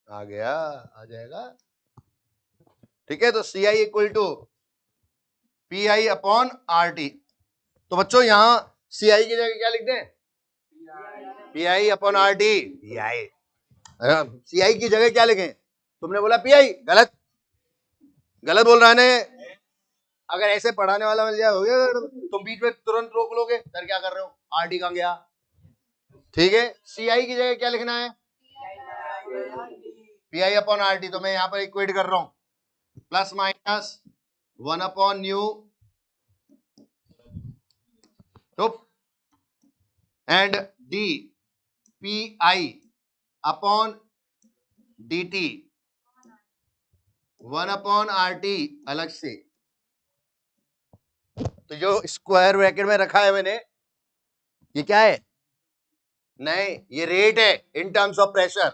आ गया, आ जाएगा। ठीक है, तो C I equal to P I upon R T. तो बच्चों यहां सी आई की जगह क्या लिख दें? P I upon R T. P I, C I की जगह क्या लिखें? तुमने बोला पी आई, गलत, गलत बोल रहा है ने। अगर ऐसे पढ़ाने वाला मिल जाए हो गया, तुम बीच में तुरंत रोक लोगे, सर क्या कर रहे हो, आर टी कहां गया? ठीक है, सी आई की जगह क्या लिखना है? P I upon R T. तो मैं यहां पर इक्वेट कर रहा हूं, प्लस माइनस 1/μ तो and D P I upon d T 1/RT अलग से। तो जो स्क्वायर ब्रैकेट में रखा है मैंने, ये क्या है? नहीं, ये रेट है in terms of pressure.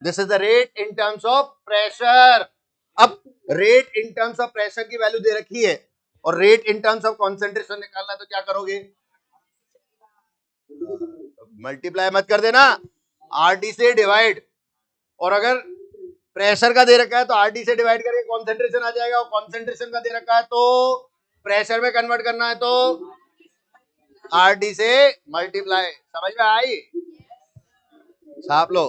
This is the rate in terms of pressure. अब rate in terms of pressure की वैल्यू दे रखी है और rate in terms of concentration निकालना है, तो क्या करोगे? मल्टीप्लाई मत कर देना, आरटी से डिवाइड। और अगर प्रेशर का दे रखा है तो आरटी से डिवाइड करके कॉन्सेंट्रेशन आ जाएगा, और कॉन्सेंट्रेशन का दे रखा है तो प्रेशर में कन्वर्ट करना है तो RD से मल्टीप्लाई, समझ में आई? छाप लो।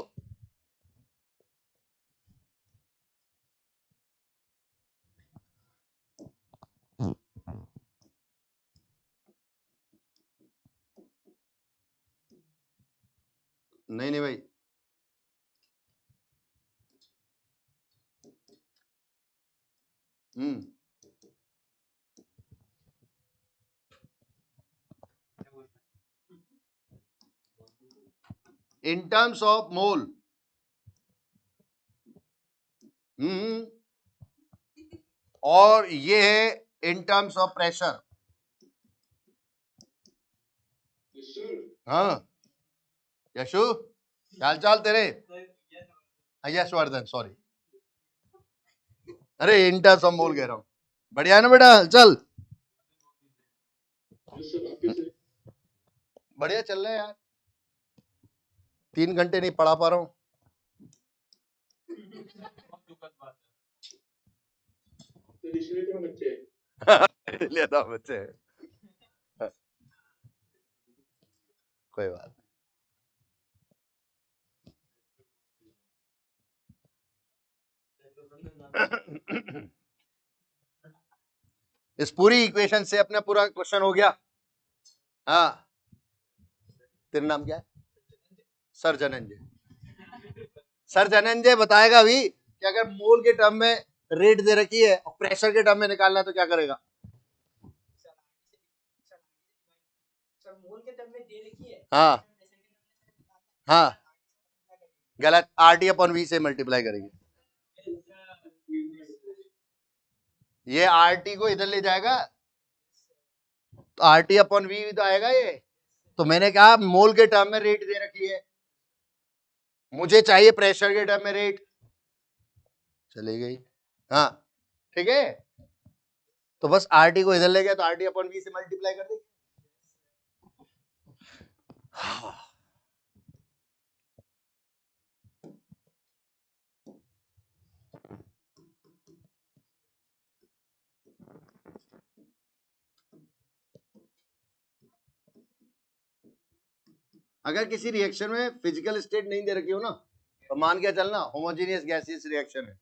नहीं नहीं भाई, इन टर्म्स ऑफ मोल, और ये है इन टर्म्स ऑफ प्रेशर। हाँ यशु, हाल चाल तेरे? यशवर्धन, सॉरी, अरे इन टर्म्स ऑफ मोल कह रहा हूँ। बढ़िया है ना बेटा? चल बढ़िया चल रहा है यार, 3 घंटे नहीं पढ़ा पा रहा हूँ। लेता बच्चे, कोई बात। इस पूरी इक्वेशन से अपना पूरा क्वेश्चन हो गया। हाँ, तेरा नाम क्या है? सर धनंजय। सर धनंजय बताएगा अभी कि अगर मोल के टर्म में रेट दे रखी है और प्रेशर के टर्म में निकालना है तो क्या करेगा? हाँ हाँ, गलत, RT अपॉन V से मल्टीप्लाई करेंगे। ये RT को इधर ले जाएगा तो RT अपॉन V भी तो आएगा ये। तो मैंने कहा मोल के टर्म में रेट दे रखी है, मुझे चाहिए प्रेशर के टर्म में रेट, चली गई। हाँ ठीक है, तो बस RT को इधर ले गया तो RT अपॉन V से मल्टीप्लाई कर देंगे। अगर किसी रिएक्शन में फिजिकल स्टेट नहीं दे रखी हो ना, तो मान के चलना होमोजेनियस गैसियस रिएक्शन है।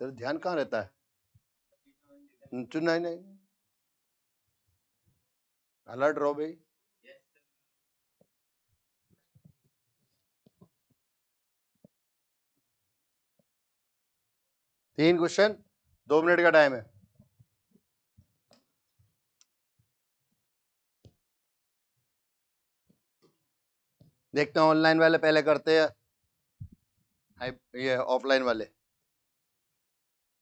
तेरा ध्यान कहाँ रहता है? नहीं नहीं, अलर्ट रहो भाई। तीन क्वेश्चन, 2 मिनट का टाइम है। देखते हैं ऑनलाइन वाले पहले करते हैं ये ऑफलाइन वाले।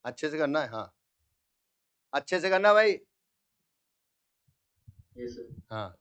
अच्छे से करना है, हाँ अच्छे से करना भाई। Yes sir. हाँ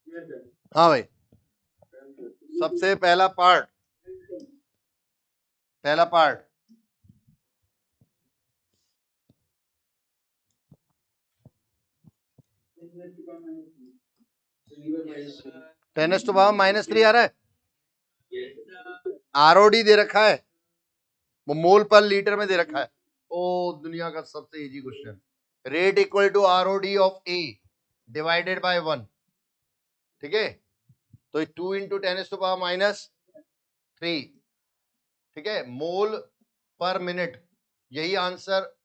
यस सर। हाँ भाई, सबसे पहला पार्ट -10⁻³ आ रहा है, आरओडी दे रखा है, वो मोल पर लीटर में दे रखा है। ओ दुनिया का सबसे easy question, rate equal to ROD of A divided by 1, ठीक है। तो 2 इंटू 10⁻³ ठीक है, मोल पर मिनट, यही आंसर,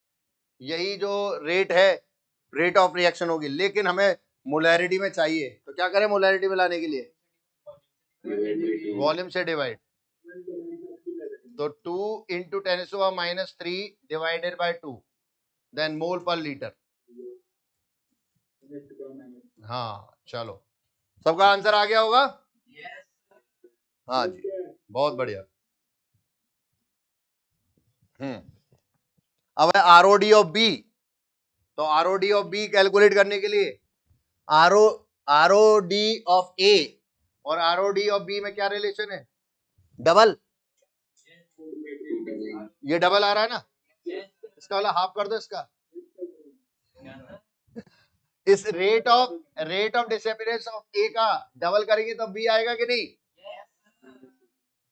यही जो रेट है, रेट ऑफ रिएक्शन होगी। लेकिन हमें मोलैरिटी में चाहिए, तो क्या करें मोलैरिटी में लाने के लिए, वॉल्यूम से डिवाइड। तो 2 into 10⁻³ divided by 2, then mole per litre. हाँ चलो, सबका आंसर आ गया होगा। हाँ जी, बहुत बढ़िया। अब है आरओडी ऑफ बी। तो आरओडी ऑफ बी कैलकुलेट करने के लिए आरओडी ऑफ ए और आरओडी ऑफ बी में क्या रिलेशन है, डबल। ये डबल आ रहा है ना, इसका वाला हाफ कर दो इसका। इस रेट ऑफ डिसअपीयरेंस ऑफ ए का डबल करेंगे तब बी आएगा कि नहीं,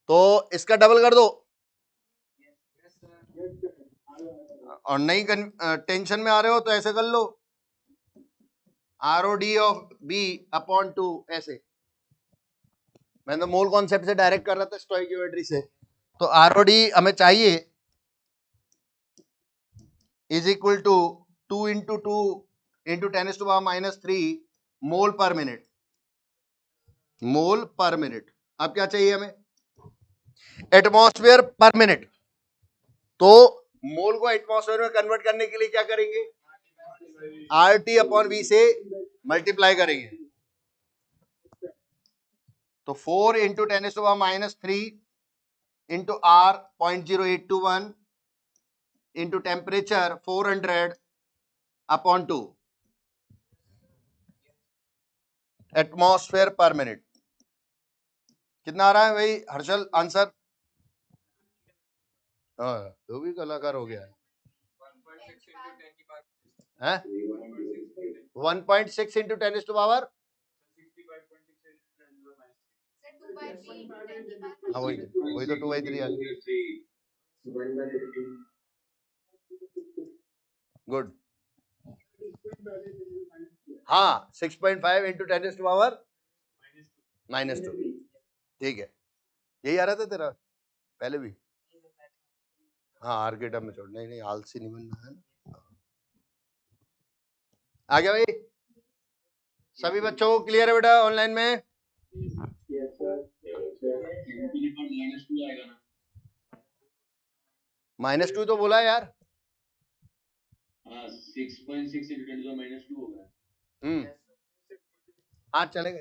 तो इसका डबल कर दो। और नहीं टेंशन में आ रहे हो तो ऐसे कर लो, आरओडी ऑफ बी अपॉन 2 ऐसे। मैं तो मोल कॉन्सेप्ट से डायरेक्ट कर रहा था, स्टोइकियोमेट्री से। तो आरओडी हमें चाहिए is equal to 2 into 2 into 10⁻³ mole per minute, mole per minute. अब क्या चाहिए हमें, एटमॉस्फेयर पर मिनट। तो मोल को एटमॉस्फेयर में कन्वर्ट करने के लिए क्या करेंगे, RT अपॉन V से मल्टीप्लाई करेंगे। तो 4 into 10⁻³ into R 0.0821 into temperature 400 upon 2 atmosphere पर मिनट। कितना आ रहा है भाई हर्षल आंसर? हाँ तो भी कलाकार हो गया है। 1.6 इंटू 10⁻⁻, हाँ वही तो 2/3 आ गया। गुड, हाँ 6.5 इंटू 10⁻⁻², ठीक है, यही आ रहा था तेरा पहले भी। हाँ आर के टर्म में छोड़, नहीं आलसी नहीं बनना है ना। आ गया भाई, सभी बच्चों को क्लियर है बेटा ऑनलाइन में? -2 तो बोला है यार। 6.6 इंटू 10⁻² होगा। हाँ चलेगा,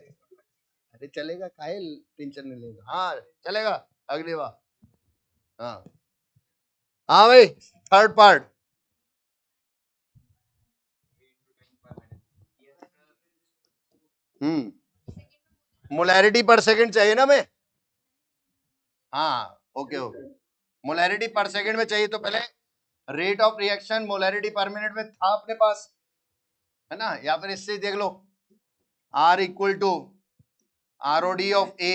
अरे चलेगा, काहे टेंशन नहीं लेगा, हाँ चलेगा अगली बार। हाँ हाँ भाई, थर्ड पार्ट। मोलैरिटी पर सेकंड चाहिए ना हमें। हाँ ओके ओके, मोलैरिटी पर सेकंड में चाहिए तो पहले रेट ऑफ रिएक्शन मोलैरिटी पर मिनट में था अपने पास, है ना, या फिर इससे देख लो R equal to ROD of A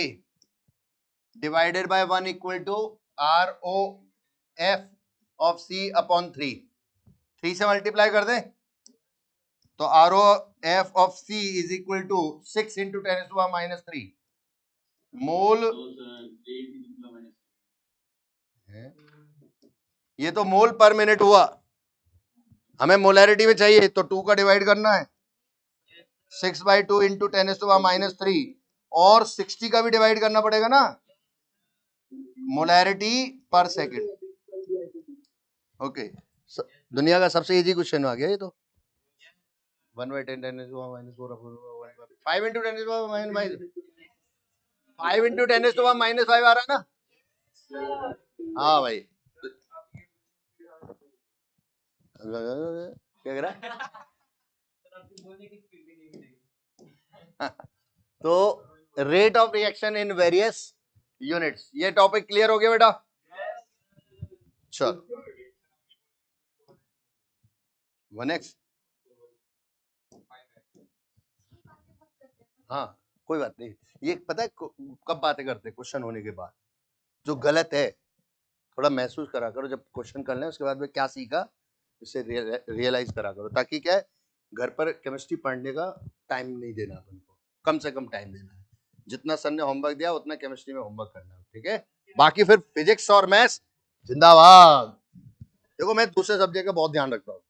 divided by 1 equal to ROF of C upon 3 से मल्टीप्लाई कर दें तो ROF of C is equal to 6 into 10⁻³ mole, ये तो मोल पर मिनट हुआ, हमें मोलैरिटी में चाहिए तो 2 का डिवाइड करना है 6/2 इंटू 10⁻³ और 60 का भी डिवाइड करना पड़ेगा ना, मोलैरिटी पर सेकंड। ओके, दुनिया का सबसे इजी क्वेश्चन आ गया ये तो। 1/10 10⁻⁴ 5 इंटू 10⁻⁻5 5 इंटू 10⁻⁻5 आ रहा है ना। हाँ भाई क्या कह रहा तो rate of reaction in various units, ये टॉपिक क्लियर हो गया बेटा। चलो 1x, हाँ कोई बात नहीं, ये पता है कब बातें करते क्वेश्चन होने के बाद, जो गलत है थोड़ा महसूस करा करो, जब क्वेश्चन कर लें उसके बाद में क्या सीखा इसे रियलाइज करा करो, ताकि क्या है घर पर केमिस्ट्री पढ़ने का टाइम नहीं देना अपन को, कम से कम टाइम देना है, जितना सर ने होमवर्क दिया उतना केमिस्ट्री में होमवर्क करना है, ठीक है। बाकी फिर फिजिक्स और मैथ्स जिंदाबाद। देखो मैं दूसरे सब्जेक्ट का बहुत ध्यान रखता हूँ,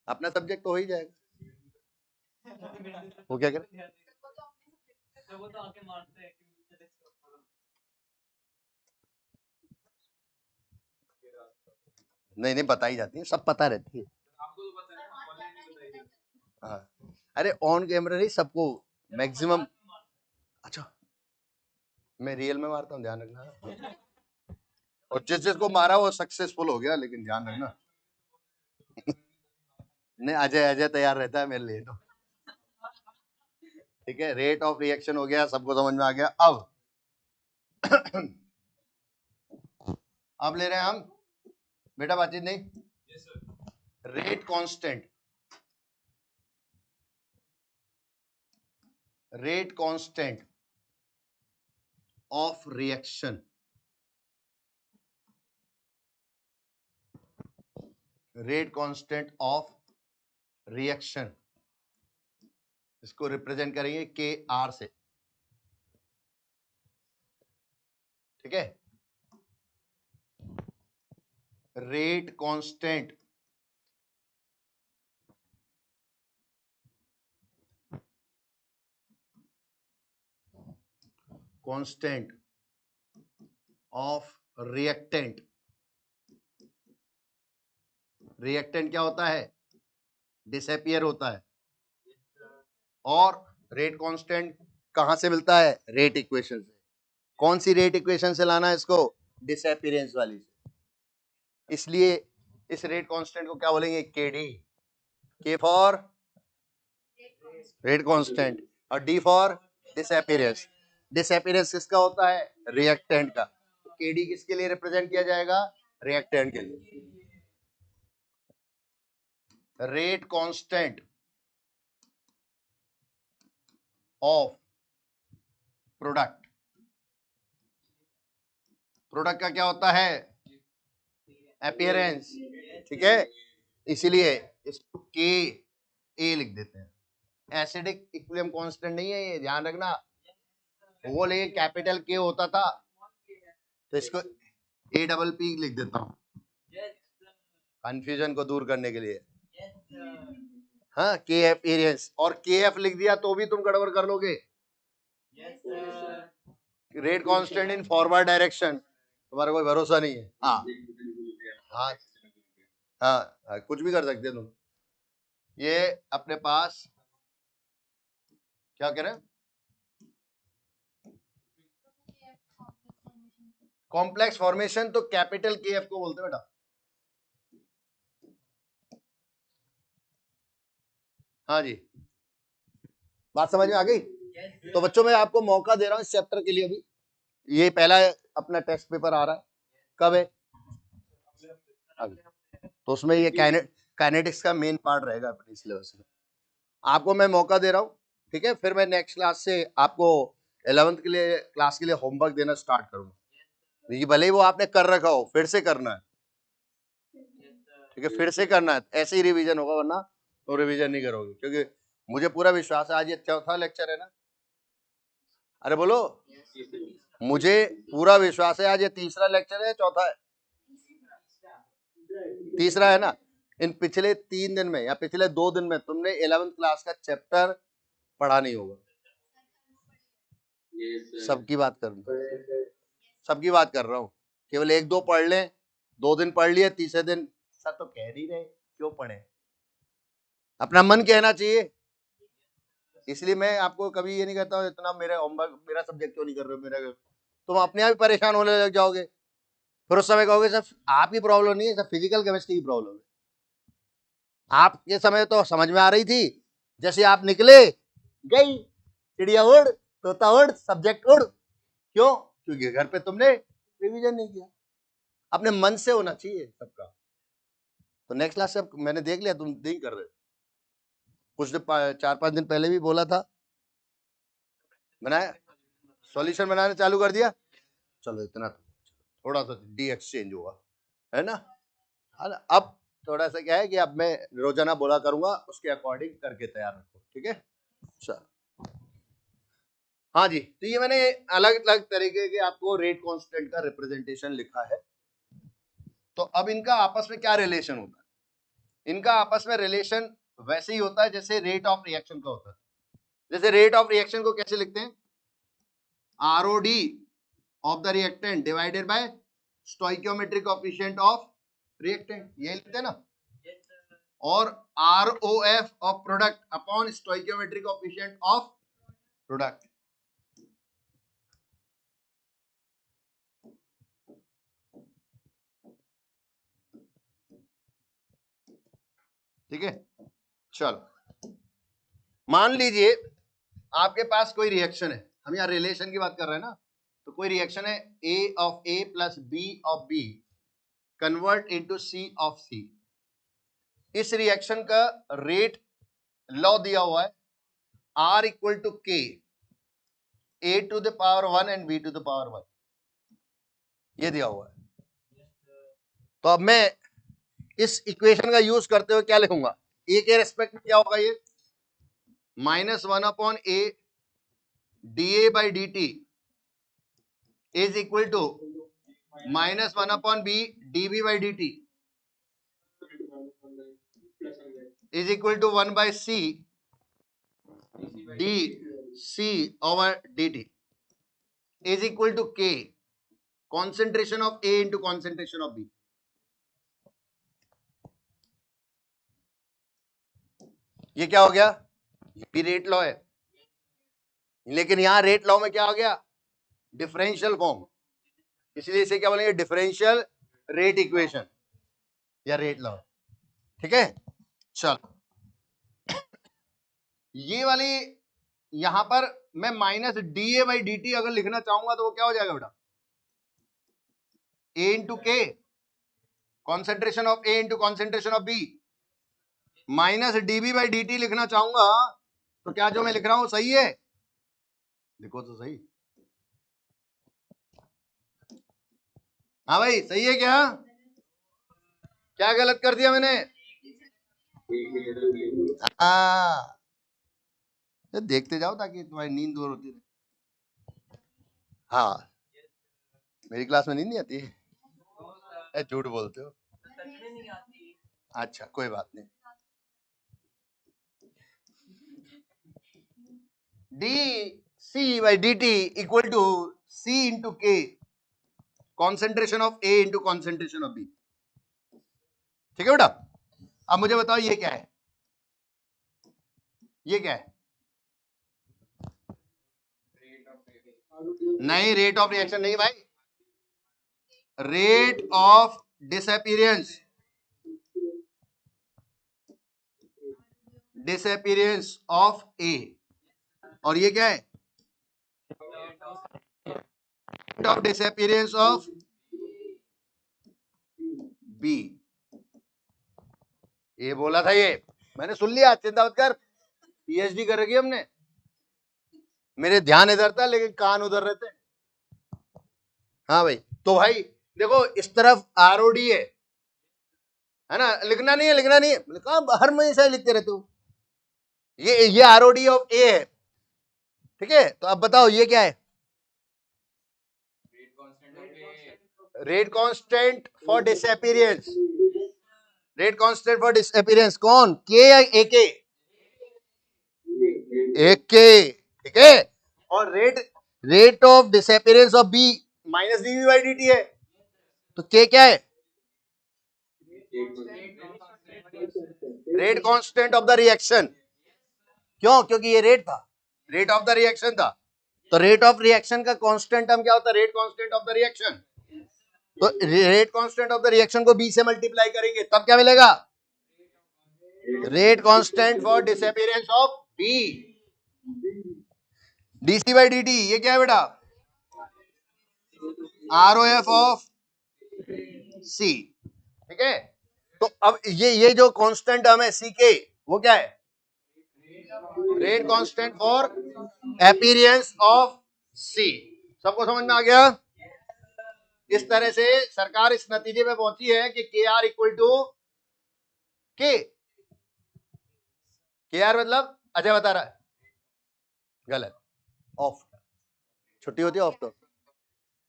अपना सब्जेक्ट तो हो ही जाएगा। वो क्या करे, नहीं नहीं बताई जाती है, सब पता रहती है। हाँ अरे ऑन कैमरा नहीं सबको मैक्सिमम। अच्छा मैं रियल में मारता हूँ, ध्यान रखना, और जिस जिसको मारा वो सक्सेसफुल हो गया, लेकिन ध्यान रखना नहीं अजय अजय तैयार रहता है मेरे लिए तो, ठीक है। रेट ऑफ रिएक्शन हो गया, सबको समझ में आ गया। अब ले रहे हैं हम बेटा, बातचीत नहीं, rate constant, rate constant of reaction, rate constant of reaction, इसको रिप्रेजेंट करेंगे KR से, ठीक है। Rate constant constant of reactant, reactant क्या होता है, डिसअपियर होता है, और रेट कांस्टेंट कहां से मिलता है, रेट इक्वेशन से। कौन सी रेट इक्वेशन से लाना है इसको, डिसअपियरेंस वाली से, इसलिए इस रेट कांस्टेंट को क्या बोलेंगे, KD, K for rate constant और D फॉर डिसअपियरेंस। डिसअपियरेंस किसका होता है, रिएक्टेंट का, KD किसके लिए रिप्रेजेंट किया जाएगा, रिएक्टेंट के लिए। Rate constant of product, product का क्या होता है, अपीयरेंस, ठीक है। इसीलिए इसको KA लिख देते हैं। एसिडिक इक्विलिब्रियम कांस्टेंट नहीं है ये, ध्यान रखना, वो लेकिन कैपिटल K होता था तो इसको APP लिख देता हूं कंफ्यूजन को दूर करने के लिए। हाँ KF एरियंस, और KF लिख दिया तो भी तुम गड़बड़ कर लोगे। Rate constant in forward direction, तुम्हारा कोई भरोसा नहीं है। हाँ हाँ हाँ कुछ भी कर सकते तुम। ये अपने पास क्या कह रहे हैं, कॉम्प्लेक्स फॉर्मेशन तो कैपिटल KF को बोलते हैं बेटा। हाँ जी बात समझ में आ गई। तो बच्चों मैं आपको मौका दे रहा हूँ इस चैप्टर के लिए, अभी ये पहला अपना टेस्ट पेपर आ रहा है, कब है? अगले। तो उसमें ये काइनेटिक्स का मेन पार्ट रहेगा अपने सिलेबस में। आपको मैं मौका दे रहा हूँ, ठीक है, फिर मैं नेक्स्ट क्लास से आपको 11th के लिए क्लास के लिए होमवर्क देना स्टार्ट करूंगा। ये भले ही वो आपने कर रखा हो, फिर से करना है, ठीक है, फिर से करना है, ऐसे ही रिवीजन होगा, वरना तो रिवीजन नहीं करोगे, क्योंकि मुझे पूरा विश्वास है आज ये चौथा लेक्चर है ना। अरे बोलो, मुझे पूरा विश्वास है आज ये तीसरा लेक्चर है, चौथा है, तीसरा है ना। इन पिछले 3 दिन में या पिछले 2 दिन में तुमने 11th क्लास का चैप्टर पढ़ा नहीं होगा। सबकी बात कर रहा हूँ, सबकी बात कर रहा हूँ। केवल 1-2 पढ़ लें, 2 दिन पढ़ लिए, तीसरे दिन सर तो कह नहीं रहे, क्यों पढ़े? अपना मन कहना चाहिए। इसलिए मैं आपको कभी ये नहीं कहता हूँ इतना मेरा होमवर्क, मेरा सब्जेक्ट क्यों नहीं कर रहे हो, मेरा, तुम अपने आप ही परेशान होने लग जाओगे। फिर उस समय कहोगे सर आपकी प्रॉब्लम नहीं है, सर फिजिकल केमिस्ट्री की प्रॉब्लम है। आपके समय तो समझ में आ रही थी, जैसे आप निकले, गई चिड़िया उड़, तोता उड़, सब्जेक्ट उड़। क्यों? क्योंकि घर पे तुमने रिवीजन नहीं किया। अपने मन से होना चाहिए सबका। तो नेक्स्ट क्लास से मैंने देख लिया तुम नहीं कर रहे। कुछ 4-5 दिन पहले भी बोला था, बनाया, सॉल्यूशन बनाना चालू कर दिया। चलो इतना थोड़ा सा डी एक्सचेंज हुआ है ना। अब थोड़ा सा क्या है कि अब मैं रोजाना बोला करूंगा, उसके अकॉर्डिंग करके तैयार रखो, ठीक है। चलो हाँ जी, तो ये मैंने अलग अलग तरीके के आपको रेट कांस्टेंट का रिप्रेजेंटेशन लिखा है। तो अब इनका आपस में क्या रिलेशन होता है? इनका आपस में रिलेशन वैसे ही होता है जैसे रेट ऑफ रिएक्शन का होता है। जैसे रेट ऑफ रिएक्शन को कैसे लिखते हैं? ROD of the reactant divided by stoichiometric coefficient of reactant, ये लिखते हैं ना। और ROF of product upon stoichiometric coefficient of product. ठीक है, चलो मान लीजिए आपके पास कोई रिएक्शन है, हम यहाँ रिलेशन की बात कर रहे हैं ना। तो कोई रिएक्शन है A of A plus B of B convert into C of C। इस रिएक्शन का रेट लॉ दिया हुआ है R equal to K, A to the power 1 and B to the power 1, ये दिया हुआ है। तो अब मैं इस इक्वेशन का यूज करते हुए क्या लिखूंगा? A के रेस्पेक्ट में क्या होगा? ये -1 upon A dA by dt is equal to -1 upon B dB by dt is equal to 1 by C dC over dt is equal to K concentration of A into concentration of B। ये क्या हो गया? ये भी rate law है, लेकिन यहां rate law में क्या हो गया? डिफरेंशियल फॉर्म, इसलिए इसे क्या बोलेंगे? डिफरेंशियल रेट इक्वेशन या रेट लॉ, ठीक है। चलो ये वाली यहां पर मैं माइनस DA बाई DT अगर लिखना चाहूंगा तो वो क्या हो जाएगा बेटा? A into K concentration of A into concentration of B minus DB by DT लिखना चाहूंगा तो क्या जो मैं लिख रहा हूं सही है? देखो तो सही। हाँ भाई सही है क्या? क्या गलत कर दिया मैंने? हाँ, देखते जाओ ताकि तुम्हारी नींद दूर होती रहे। हाँ, मेरी क्लास में नींद नहीं आती है? झूठ बोलते हो। अच्छा कोई बात नहीं। dC by dt equal to C into K concentration of A into concentration of B। ठीक है बेटा, अब मुझे बताओ ये क्या है? ये क्या है? नहीं, रेट ऑफ रिएक्शन नहीं भाई, rate of disappearance, disappearance of A। और ये क्या है? Rate of disappearance of B. ये बोला था, ये मैंने सुन लिया, चिंता मत कर, पीएचडी कर रखी हमने। मेरे ध्यान इधर था लेकिन कान उधर रहते। हाँ भाई, तो भाई देखो इस तरफ आरओडी है ना, लिखना नहीं है, लिखना नहीं है, कहा हर हमेशा लिखते रहते हो। ये आरओडी ऑफ ए है, ठीक है। तो अब बताओ ये क्या है? Rate constant for disappearance. Rate constant for disappearance कौन, के या ए के? एक के, ठीक है। और rate of disappearance of B minus DV by D t है, तो के क्या है? Rate constant of the reaction. क्यों? क्योंकि ये रेट था, रेट ऑफ द रिएक्शन था। तो रेट ऑफ रिएक्शन का कांस्टेंट टर्म क्या होता है? Rate constant of the reaction. तो rate constant of the reaction को बी से मल्टीप्लाई करेंगे तब क्या मिलेगा? Rate constant for disappearance of B, DC by D T. ये क्या है बेटा? ROF ऑफ सी, ठीक है। तो अब ये जो कांस्टेंट टर्म है सी के, वो क्या है? Rate constant for appearance of C. सबको समझ में आ गया? इस तरह से सरकार इस नतीजे पे पहुंची है कि के आर इक्वल टू के आर मतलब अजय बता रहा है, गलत, ऑफ, छुट्टी होती है ऑफ, तो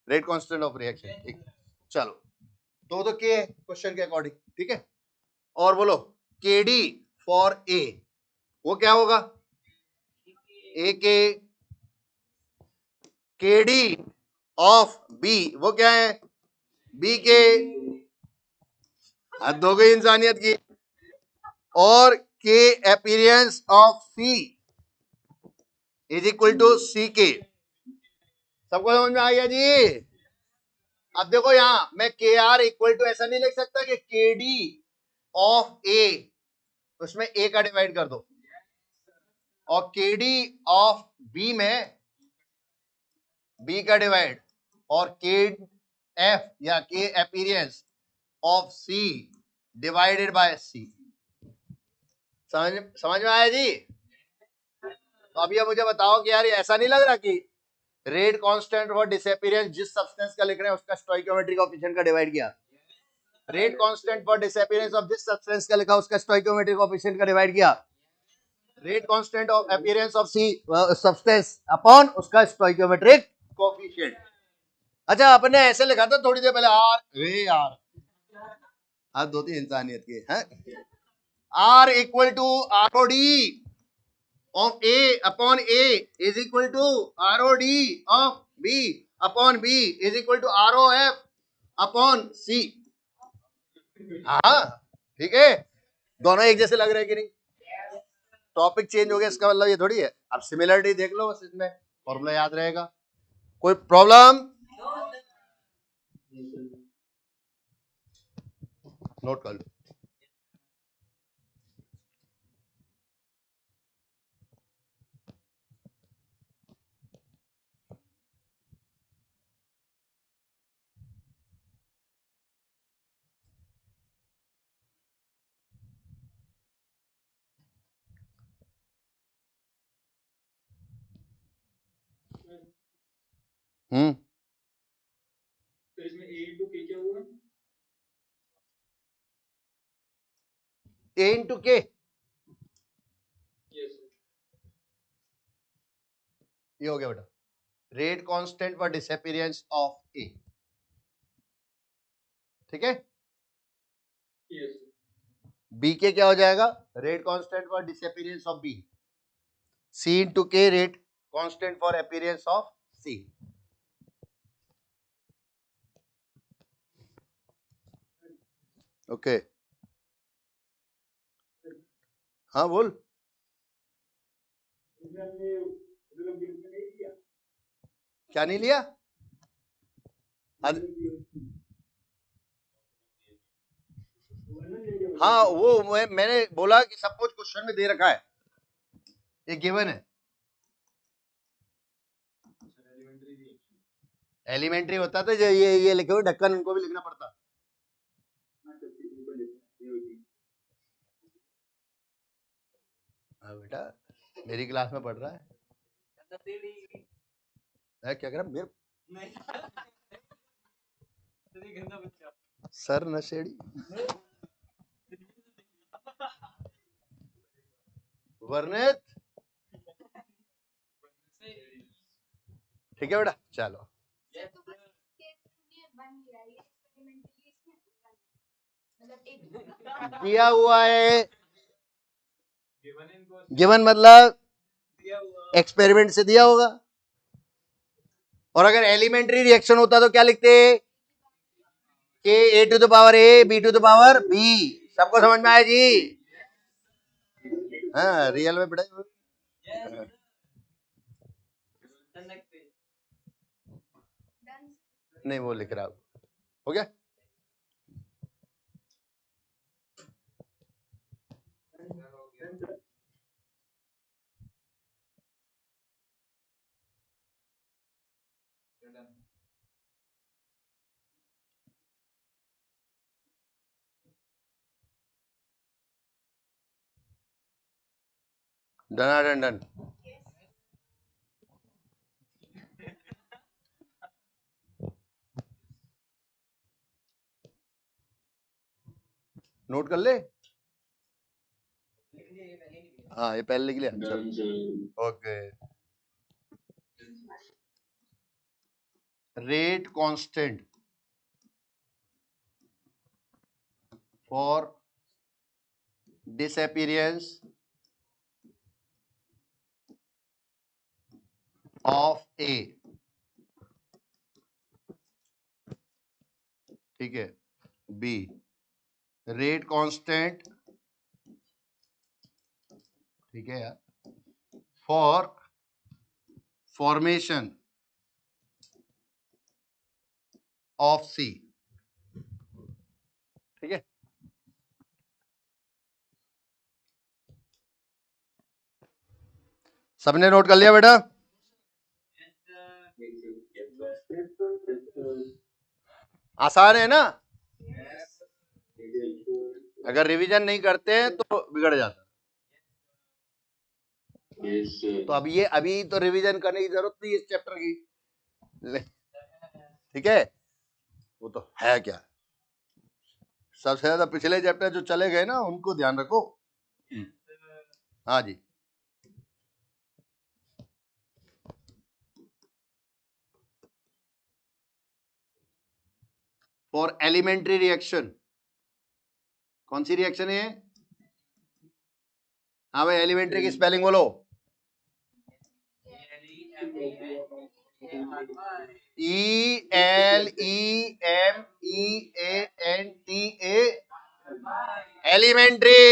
रेट कांस्टेंट ऑफ रिएक्शन, ठीक। चलो, तो के है क्वेश्चन के अकॉर्डिंग, ठीक है। और बोलो के डी फॉर ए, वो क्या होगा? ए के डी ऑफ बी, वो क्या है? बी के, हद हो गई इंसानियत की। और k appearance of C is equal to C k. सबको समझ में आ गया जी? अब देखो यहां मैं के आर इक्वल टू ऐसा नहीं लिख सकता कि के डी ऑफ ए, उसमें ए का डिवाइड कर दो, और के डी ऑफ बी में बी का डिवाइड, और के एफ या k appearance of C divided by C. समझ में आया जी? तो अब ये मुझे बताओ कि यार ये ऐसा नहीं लग रहा कि रेट कांस्टेंट फॉर डिसअपीयरेंस जिस सब्सटेंस का लिख रहे हैं उसका स्टोइकियोमेट्रिक कोएफिशिएंट का डिवाइड किया, rate constant for disappearance of जिस सब्सटेंस का लिखा उसका स्टोइकियोमेट्रिक कोएफिशिएंट का डिवाइड किया, rate constant of appearance of C substance upon उसका स्टोइकियोमेट्रिक कोएफिशिएंट। अच्छा, अपने ऐसे लिखा था थोड़ी देर पहले, आर, वे यार हाथ धोती इंसानियत की है, R equal to ROD of A upon A is equal to ROD of B upon B is equal to ROF upon C। हाँ ठीक है, दोनों एक जैसे लग रहे हैं कि नहीं? टॉपिक चेंज हो गया इसका मतलब ये थोड़ी है। अब सिमिलरिटी देख लो बस, इसमें फॉर्मूला याद रहेगा। कोई प्रॉब्लम? नोट कर लो। तो इसमें ए इंटू के क्या हुआ? ए इंटू के, यस ये हो गया बेटा rate constant for disappearance of A, ठीक है। यस बी के क्या हो जाएगा? Rate constant for disappearance of B, C into k rate constant for appearance of C. Okay, हाँ बोल। क्या नहीं लिया? हाँ वो मैंने बोला कि सब कुछ क्वेश्चन में दे रखा है, ये गिवन है। एलिमेंट्री होता था जो ये लिखे हुए ढक्कन, उनको भी लिखना पड़ता। हाँ बेटा, मेरी क्लास में पढ़ रहा है। क्या कर रहा मेरे सर नशेड़ी वर्णित। ठीक है बेटा, चलो दिया हुआ है। गिवन मतलब एक्सपेरिमेंट से दिया होगा। और अगर एलिमेंट्री रिएक्शन होता तो क्या लिखते? K A to the power A B to the power B. सबको समझ में आया जी? हाँ रियल में बेटा। नहीं वो लिख रहा हो गया। Done done. नोट कर ले। हाँ ये पहले लिख लिया। Okay. Rate constant for disappearance of A, ठीक है, B रेट कांस्टेंट, ठीक है यार, फॉर फॉर्मेशन ऑफ C, ठीक है। सबने नोट कर लिया बेटा? आसान है ना? अगर रिवीजन नहीं करते हैं तो बिगड़ जाता। तो अभी तो रिवीजन करने की जरूरत नहीं इस चैप्टर की, ठीक है। वो तो है क्या, सबसे ज्यादा पिछले चैप्टर जो चले गए ना उनको ध्यान रखो। हाँ जी। फॉर एलिमेंट्री रिएक्शन, कौन सी रिएक्शन है? हाँ भाई एलिमेंट्री की स्पेलिंग बोलो। ELEMENTA elementary.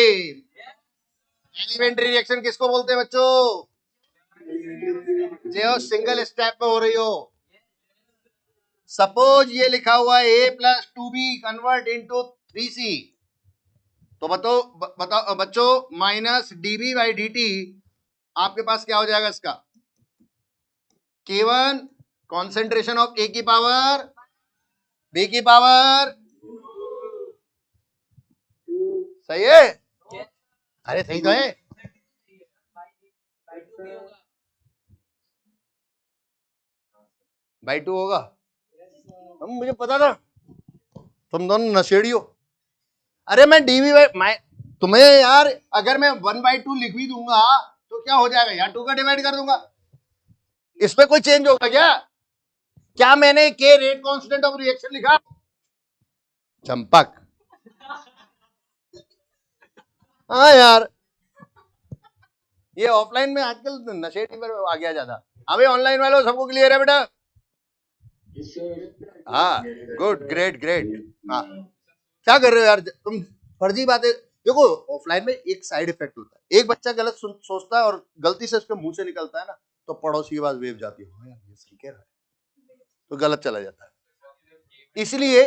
एलिमेंट्री रिएक्शन किसको बोलते हैं बच्चों? जो सिंगल स्टेप में हो रही हो। सपोज ये लिखा हुआ है A plus 2B convert into 3C, तो बताओ बच्चों माइनस dB बाई dt आपके पास क्या हो जाएगा इसका? K1 कॉन्सेंट्रेशन ऑफ A की पावर B की पावर, सही है? अरे सही तो है। बाई 2 होगा। मुझे पता था तुम दोनों नशेड़ी हो। अरे मैं डीवी बाई तुम्हें यार अगर मैं 1/2 लिख भी दूंगा तो क्या हो जाएगा यार, 2 का डिवाइड कर दूंगा। इसमें कोई चेंज होगा क्या? क्या मैंने के रेट कांस्टेंट ऑफ रिएक्शन लिखा? चंपक। हाँ यार ये ऑफलाइन में आजकल नशेड़ी पर आ गया ज्यादा। अभी ऑनलाइन वालों सबको क्लियर है बेटा? हाँ गुड ग्रेट ग्रेट। हाँ क्या कर रहे हो यार तुम, फर्जी बातें। देखो ऑफलाइन में एक साइड इफेक्ट होता है, एक बच्चा गलत सोचता है और गलती से उसके मुंह से निकलता है ना तो पड़ोसी की बात वेव जाती है, हाँ यार ये सही कह रहा है, तो गलत चला जाता है। इसलिए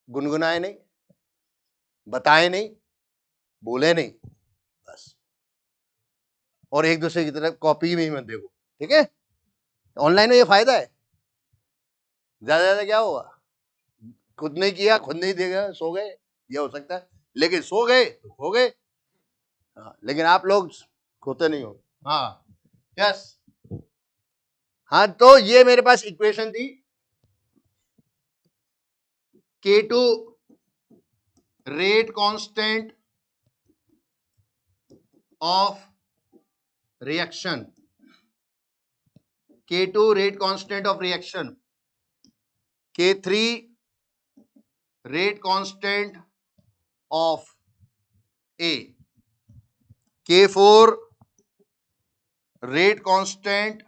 गुनगुनाए नहीं, बताए नहीं, बोले नहीं बस, और एक दूसरे की तरफ कॉपी में ही मत देखो, ठीक है। ऑनलाइन में ये फायदा है, ज्यादा क्या होगा, खुद नहीं किया खुद नहीं देगा, सो गए, ये हो सकता है, लेकिन सो गए तो हो गए। हाँ, लेकिन आप लोग खोते नहीं हो। हाँ यस, हाँ तो ये मेरे पास इक्वेशन थी, K2 rate constant of reaction, K2 rate constant of reaction, K3 rate constant of A, K4 rate constant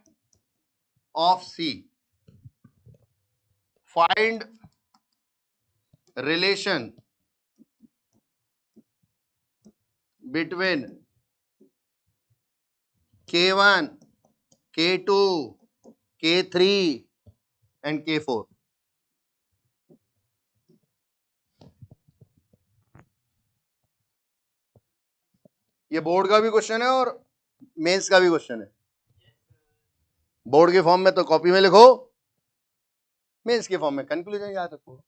of C. Find relation between K1, K2, K3 and K4. ये बोर्ड का भी question है और mains का भी question है। Board के form में तो कॉपी में लिखो, मेंस के फॉर्म में कंक्लूजन याद रखो।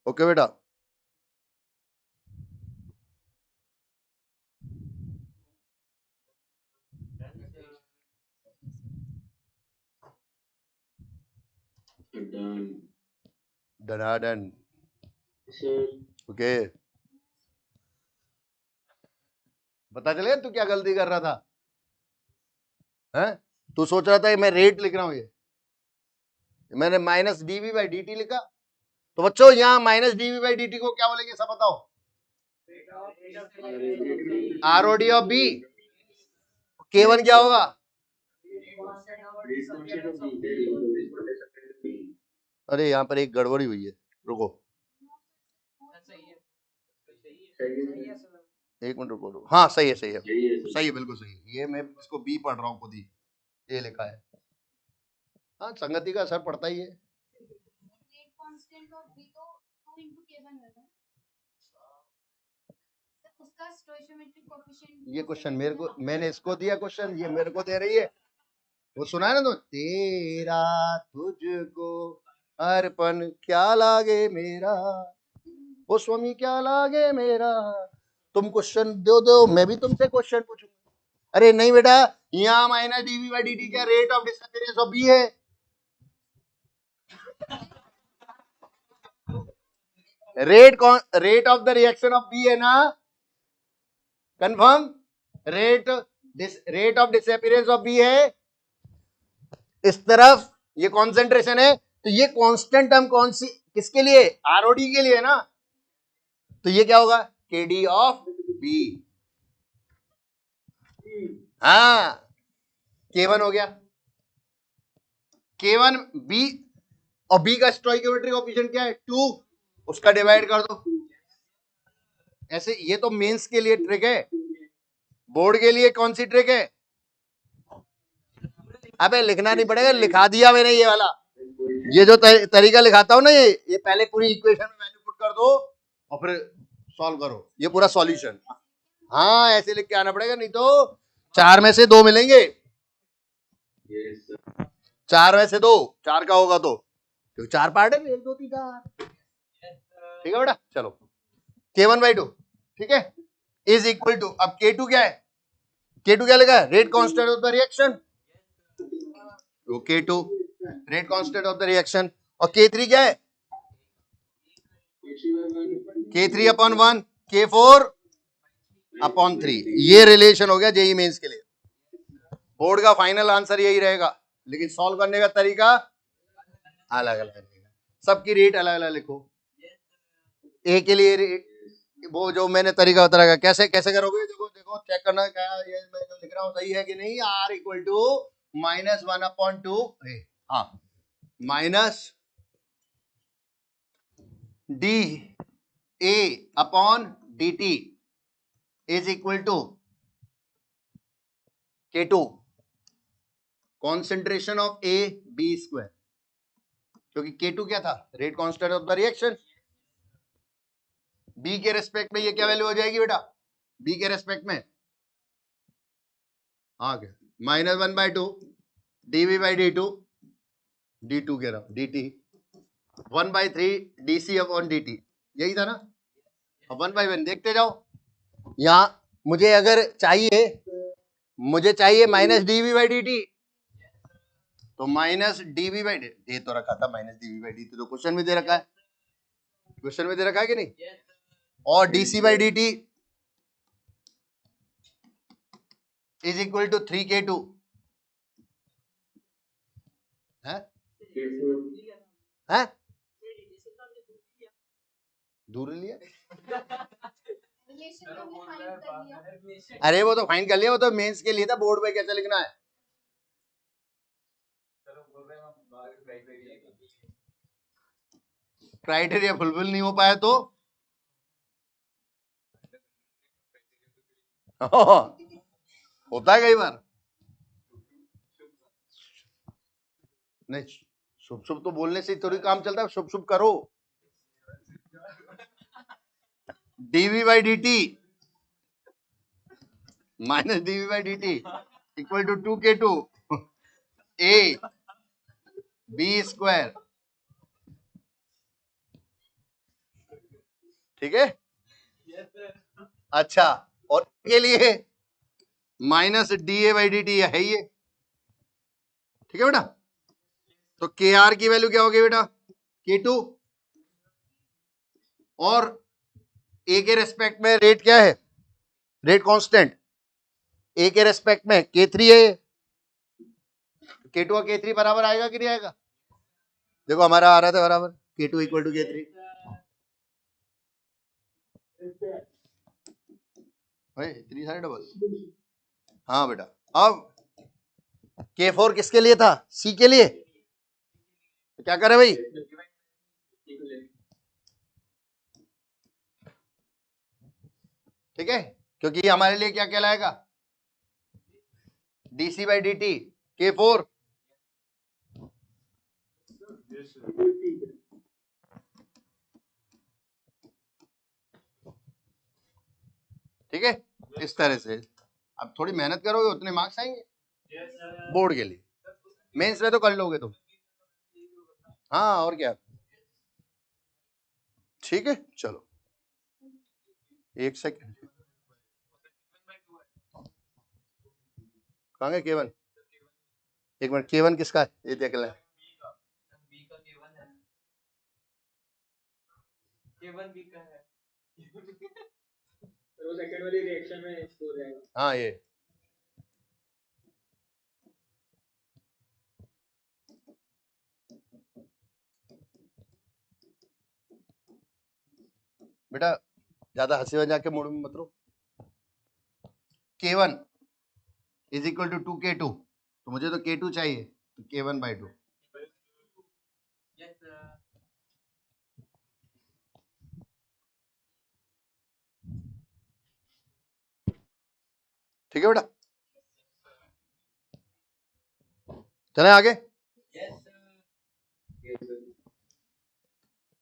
ओके बेटा, डन। ओके, पता चलेगा तू क्या गलती कर रहा था? हैं? तू सोच रहा था कि मैं रेट लिख रहा हूं, ये मैंने minus DV by D t लिखा। तो बच्चों यहाँ minus DV by D t को क्या बोलेंगे सब बताओ? आरओडी ऑफ बी। K1 क्या होगा? अरे यहाँ पर एक गड़बड़ी हुई है, रुको एक मिनट रुको। हाँ सही है, सही है, सही है, बिल्कुल सही है। ये मैं इसको बी पढ़ रहा हूँ खुद ही, ये लिखा है। हाँ संगति का असर पड़ता ही है। ये क्वेश्चन मेरे को, मैंने इसको दिया क्वेश्चन, ये मेरे को दे रही है। वो सुना है ना तो, तेरा तुझको अर्पण क्या लागे मेरा, वो स्वामी क्या लागे मेरा। तुम क्वेश्चन दो, मैं भी तुमसे क्वेश्चन पूछूंगा। अरे नहीं बेटा, यहाँ minus DV by D T क्या rate of disappearance of B है। Rate of the reaction of B है ना, confirm. Rate of disappearance of B है, इस तरफ ये कॉन्सेंट्रेशन है। तो ये कांस्टेंट टर्म कौन सी, किसके लिए? आरओडी के लिए ना। तो ये क्या होगा? KD of B. हाँ K1 हो गया, K1 बी, और बी का स्टोइकियोमेट्रिक कोएफिशिएंट क्या है? 2, उसका डिवाइड कर दो। ऐसे ये तो मेंस के लिए ट्रिक है, बोर्ड के लिए कौन सी ट्रिक है? अबे लिखना नहीं पड़ेगा, लिखा दिया मैंने ये वाला। ये जो तरीका लिखाता हूं ना, ये पहले पूरी इक्वेशन में वैल्यू पुट कर दो और फिर सॉल्व करो, ये पूरा सॉल्यूशन। हाँ ऐसे लिख के आना पड़ेगा, नहीं तो 4 में से 2 मिलेंगे। 4 में से 2, 4 का होगा तो, क्योंकि 4 पार्ट है, 1 2 3 4। ठीक है बेटा, चलो K1/2, ठीक है, इज इक्वल टू, अब K2 क्या है? K2 क्या लिखा है? Rate constant of the reaction. तो K2 rate constant of the reaction, और K3 क्या है? K3/1, K4/3। ये रिलेशन हो गया जेई मेंस के लिए। बोर्ड का फाइनल आंसर यही रहेगा, लेकिन सॉल्व करने का तरीका अलग अलग रहेगा, सबकी रेट अलग अलग लिखो। ए के लिए रेट, वो जो मैंने तरीका बताया, कैसे कैसे करोगे, देखो देखो चेक करना क्या ये मैं जो लिख रहा हूँ सही है कि नहीं। R इक्वल टू -1/2, हाँ minus d A upon d t is equal to K2 concentration of A B square, क्योंकि K2 क्या था? Rate constant of the reaction. B के रेस्पेक्ट में ये क्या वैल्यू हो जाएगी बेटा? B के रेस्पेक्ट में आ गया -1/2 dV बाई dt, d2 कह रहा हूं dt, 1/3 dC अपॉन dt, यही था ना। वन बाय वन देखते जाओ। यहाँ मुझे अगर मुझे चाहिए minus DV by D t, तो माइनस डीवी बाई दे तो रखा था, minus DV by D t तो क्वेश्चन में दे रखा है, क्वेश्चन में दे रखा है कि नहीं। और dc by D t is equal to 3K2 है, है? दूर लिया, अरे वो तो फाइन कर लिया, वो तो मेंस के लिए था, बोर्ड पे कैसे लिखना है। क्राइटेरिया फुलफिल नहीं हो पाया तो होता है कई बार। नहीं, शुभ शुभ तो बोलने से थोड़ी काम चलता है, शुभ शुभ करो। Dv by D t minus DV by D t equal to 2K2 A B square, ठीक है। अच्छा, और के लिए minus d A by D t है ये, ठीक है बेटा। तो के आर की वैल्यू क्या होगी बेटा, K2, और ए के रेस्पेक्ट में रेट क्या है, रेट कांस्टेंट ए के रेस्पेक्ट में K3 है, K2 और K3 बराबर आएगा कि नहीं आएगा। देखो हमारा आ रहा था बराबर, K2 इक्वल टू K3, इतनी सारी डबल। हाँ बेटा, अब K4 किसके लिए था, C के लिए, तो क्या करे भाई, ठीक है, क्योंकि ये हमारे लिए क्या कहलाएगा, DC by D T K4, ठीक है। इस तरह से अब थोड़ी मेहनत करोगे उतने मार्क्स आएंगे बोर्ड के लिए, मेंस में तो कर लोगे तुम। हाँ और क्या, ठीक है चलो एक सेकंड, कहाँ गए K1, एक मिनट, K1 किसका है ये देख लें। वो सेकंड वाली रिएक्शन में हो जाएगा। हाँ ये बेटा ज्यादा हंसी में जाके मूड में मत रहो। K1 is equal to 2K2, तो मुझे तो K2 चाहिए, तो K1 बाई 2, ठीक है बेटा। चले आगे,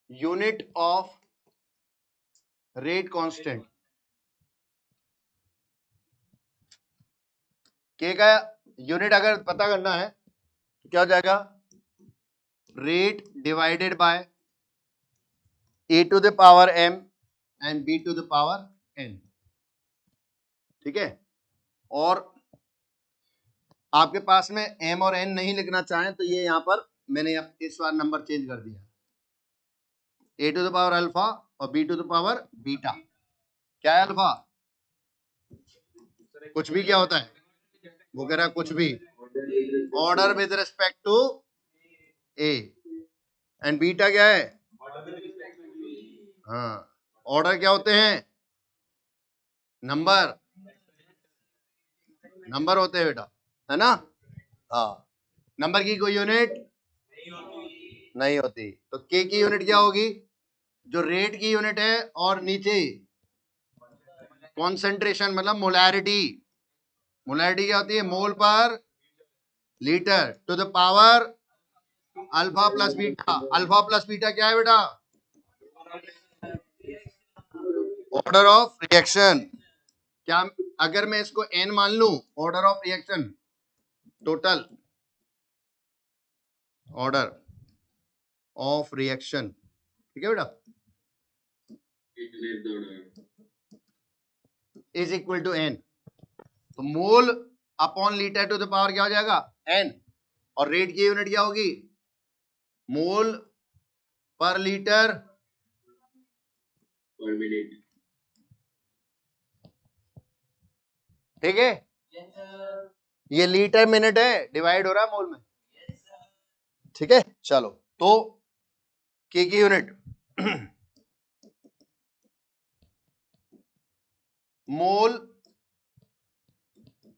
यूनिट ऑफ रेट कांस्टेंट, के का यूनिट अगर पता करना है तो क्या हो जाएगा, rate divided by A to the power m and b to the power n, ठीक है। और आपके पास में m और n नहीं लिखना चाहें तो ये यहां पर मैंने इस बार नंबर चेंज कर दिया, A to the power alpha और b to the power beta. क्या है अल्फा, कुछ भी क्या होता है, वो कह रहा है कुछ भी, order with respect to A, and beta क्या है, हाँ ऑर्डर क्या होते हैं, नंबर, नंबर होते हैं बेटा, है ना। हाँ नंबर की कोई यूनिट नहीं होती, तो के की यूनिट क्या होगी, जो रेट की यूनिट है, और नीचे कॉन्सेंट्रेशन मतलब मोलैरिटी, मोलैरिटी क्या होती है, mole per litre to the power alpha plus beta. Alpha plus beta क्या है बेटा, ऑर्डर ऑफ रिएक्शन। क्या अगर मैं इसको n मान लूं, order of reaction, total order of reaction, ठीक है बेटा। इतने दोनों इज इक्वल टू एन। तो mole upon litre to the power क्या हो जाएगा, एन, और रेट की यूनिट क्या होगी, मोल पर लीटर पर मिनट। ठीक है, ये लीटर मिनट है, डिवाइड हो रहा है मोल में, ठीक है। चलो तो के की unit mole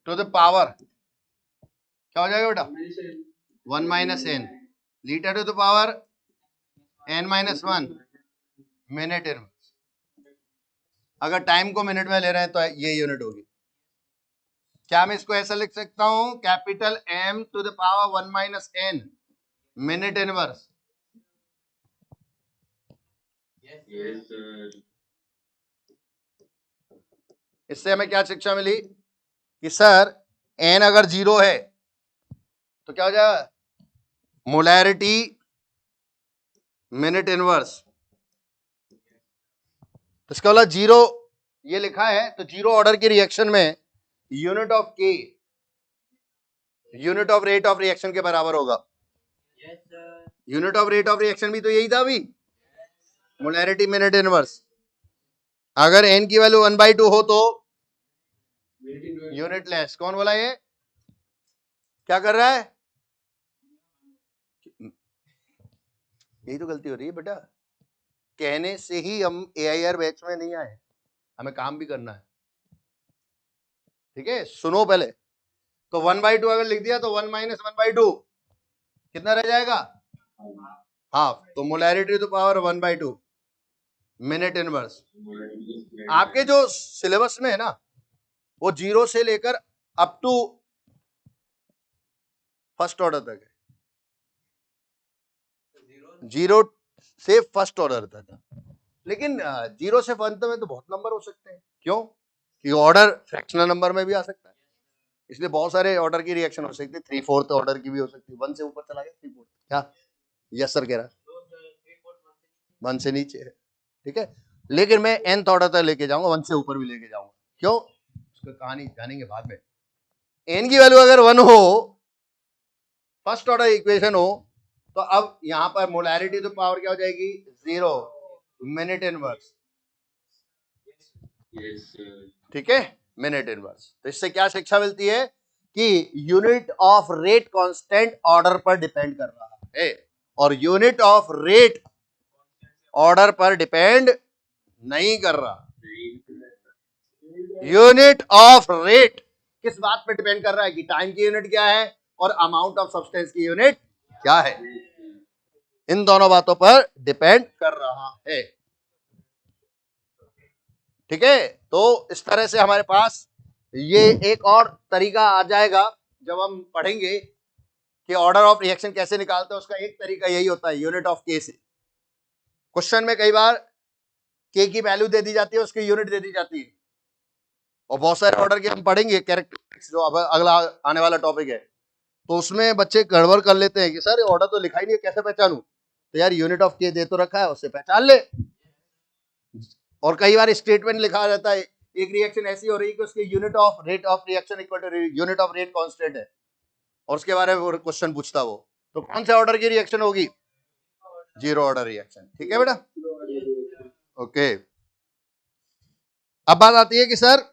to the power क्या हो जाएगा बेटा, 1 minus n, litre to the power n minus 1 minute in. अगर टाइम को मिनट में ले रहे हैं तो ये यूनिट होगी। क्या मैं इसको ऐसा लिख सकता हूं, capital M to the power 1 minus n minute inverse. Yes sir. इससे हमें क्या शिक्षा मिली कि सर n अगर 0 है तो क्या हो जाएगा, मोलैरिटी मिनट इनवर्स। तो इसका मतलब 0 ये लिखा है, तो 0 ऑर्डर की रिएक्शन में यूनिट ऑफ के unit of rate of reaction के बराबर होगा। Unit of rate of reaction भी तो यही था अभी, मोलैरिटी मिनट इनवर्स। अगर n की वैल्यू 1/2 हो तो यूनिट लेस। कौन बोला ये, क्या कर रहा है, यही तो गलती हो रही है बेटा, कहने से ही हम AIR बैच में नहीं आए, हमें काम भी करना है, ठीक है। सुनो पहले, तो 1/2 अगर लिख दिया तो 1 माइनस 1/2 कितना रह जाएगा, हाफ। तो molarity to power 1/2 minute inverse. आपके जो सिलेबस में है ना, वो 0 से लेकर अप टू फर्स्ट ऑर्डर तक है, 0 से फर्स्ट ऑर्डर तक है। लेकिन 0 से 1 में तो बहुत नंबर हो सकते हैं, क्यों, कि ऑर्डर फ्रैक्शनल नंबर में भी आ सकता है, इसलिए बहुत सारे ऑर्डर की रिएक्शन हो सकती है, 3/4 ऑर्डर की भी हो सकती है, 1 से ऊपर चला गया 3/4 क्या, यस सर कह रहा है 1 से नीचे है, ठीक है। लेकिन मैं nth ऑर्डर तक लेके जाऊंगा, 1 से ऊपर भी लेके जाऊंगा, क्यों, उसका कहानी जानेंगे बाद में। n की वैल्यू अगर 1 हो, फर्स्ट ऑर्डर इक्वेशन हो, तो अब यहां पर मोलैरिटी तो पावर क्या हो जाएगी, 0 मिनट इनवर्स, यस सर। ठीक है, मिनट इनवर्स। तो इससे क्या शिक्षा मिलती है कि unit of rate constant order पर डिपेंड कर रहा है, और यूनिट ऑफ रेट ऑर्डर पर डिपेंड नहीं कर रहा। यूनिट ऑफ रेट किस बात पर डिपेंड कर रहा है, कि टाइम की यूनिट क्या है और अमाउंट ऑफ सब्सटेंस की यूनिट क्या है, इन दोनों बातों पर डिपेंड कर रहा है, ठीक है। तो इस तरह से हमारे पास ये एक और तरीका आ जाएगा जब हम पढ़ेंगे कि ऑर्डर ऑफ रिएक्शन कैसे निकालते हैं। उसका एक तरीका यही होता है, यूनिट ऑफ के से। क्वेश्चन में कई बार के की वैल्यू दे दी जाती है, उसकी यूनिट दे दी जाती है, और बहुत सारे ऑर्डर के हम पढ़ेंगे कैरेक्टरिस्टिक्स, जो अब अगला आने वाला टॉपिक है, तो उसमें बच्चे गड़बड़ कर लेते हैं कि सर ऑर्डर तो लिखा ही नहीं है, कैसे पहचानूं। तो यार यूनिट ऑफ के दे तो रखा है, उससे पहचान ले। और कई बार स्टेटमेंट लिखा रहता है, एक रिएक्शन ऐसी हो रही है कि उसकी unit of rate of reaction equal to unit of rate constant है, और उसके बारे में क्वेश्चन पूछता वो, तो कौन से ऑर्डर की रिएक्शन होगी, 0 ऑर्डर रिएक्शन, ठीक है बेटा, ओके। अब बात आती है कि सर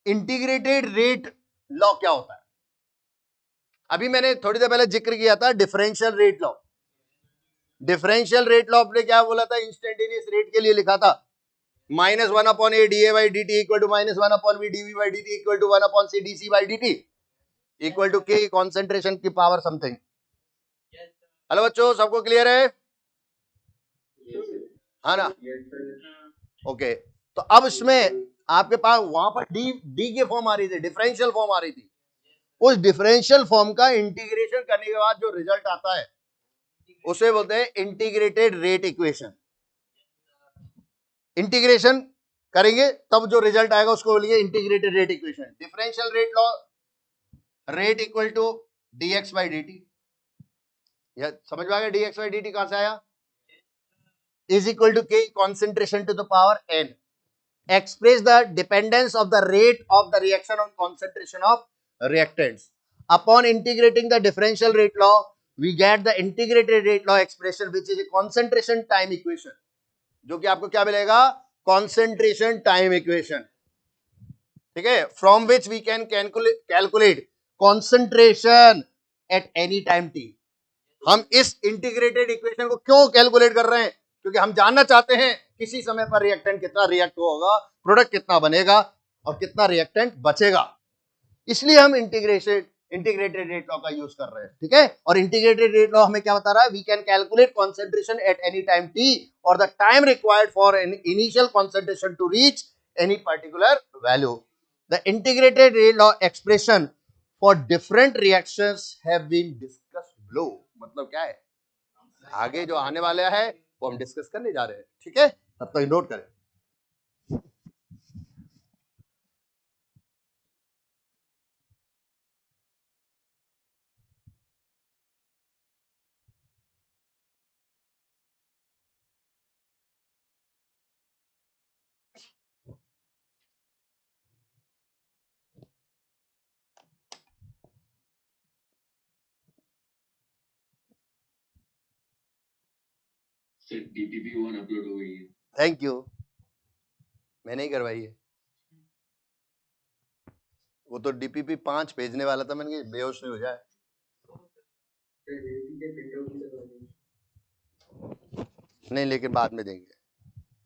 इंटीग्रेटेड रेट लॉ क्या होता है। अभी मैंने थोड़ी देर पहले जिक्र किया था differential rate law. Differential rate law आपने क्या बोला था, इंस्टेंटेनियस रेट के लिए लिखा था -1/a dA/dt equal to -1/v dV/dt equal to 1/c dC/dt equal to k concentration की पावर समथिंग। हेलो बच्चों, सबको क्लियर है, हाँ ना, ओके। तो अब इसमें आपके पास वहां पर डी की फॉर्म आ रही थी, डिफरेंशियल फॉर्म आ रही थी, उस डिफरेंशियल फॉर्म का इंटीग्रेशन करने के बाद जो रिजल्ट आता है उसे बोलते हैं इंटीग्रेटेड रेट इक्वेशन। इंटीग्रेशन करेंगे तब जो रिजल्ट आएगा उसको बोलेंगे integrated rate equation. Differential rate law, rate equal to dx/dt, या समझ में आ गया dx/dt कहां से आया, is equal to K concentration to the power N. Express the dependence of the rate of the reaction on concentration of reactants. Upon integrating the differential rate law, we get the integrated rate law expression, which is a concentration time equation. जो कि आपको क्या मिलेगा? Concentration time equation. ठीक है? From which we can calculate concentration at any time t. हम इस integrated equation को क्यों कैलकुलेट कर रहे हैं? क्योंकि हम जानना चाहते हैं किसी समय पर रिएक्टेंट कितना रिएक्ट होगा, प्रोडक्ट कितना बनेगा और कितना रिएक्टेंट बचेगा. इसलिए हम इंटीग्रेटेड रेट लॉ का यूज कर रहे हैं. ठीक है? और इंटीग्रेटेड रेट लॉ हमें क्या बता रहा है? We can calculate concentration at any time T और the time required for an initial concentration to reach any particular value. The integrated rate law expression for different reactions have been discussed below. मतलब क्या है? आगे जो आने वाला है वो हम डिस्कस करने जा रहे हैं. ठीक है? तब तक नोट करें. सर डीपीपी 1 अपलोड हो गई है. Thank you. मैंने ही करवाई है. वो तो डीपीपी 5 भेजने वाला था, मैंने कहा बेहोश नहीं हो जाए. नहीं, लेकिन बाद में देंगे.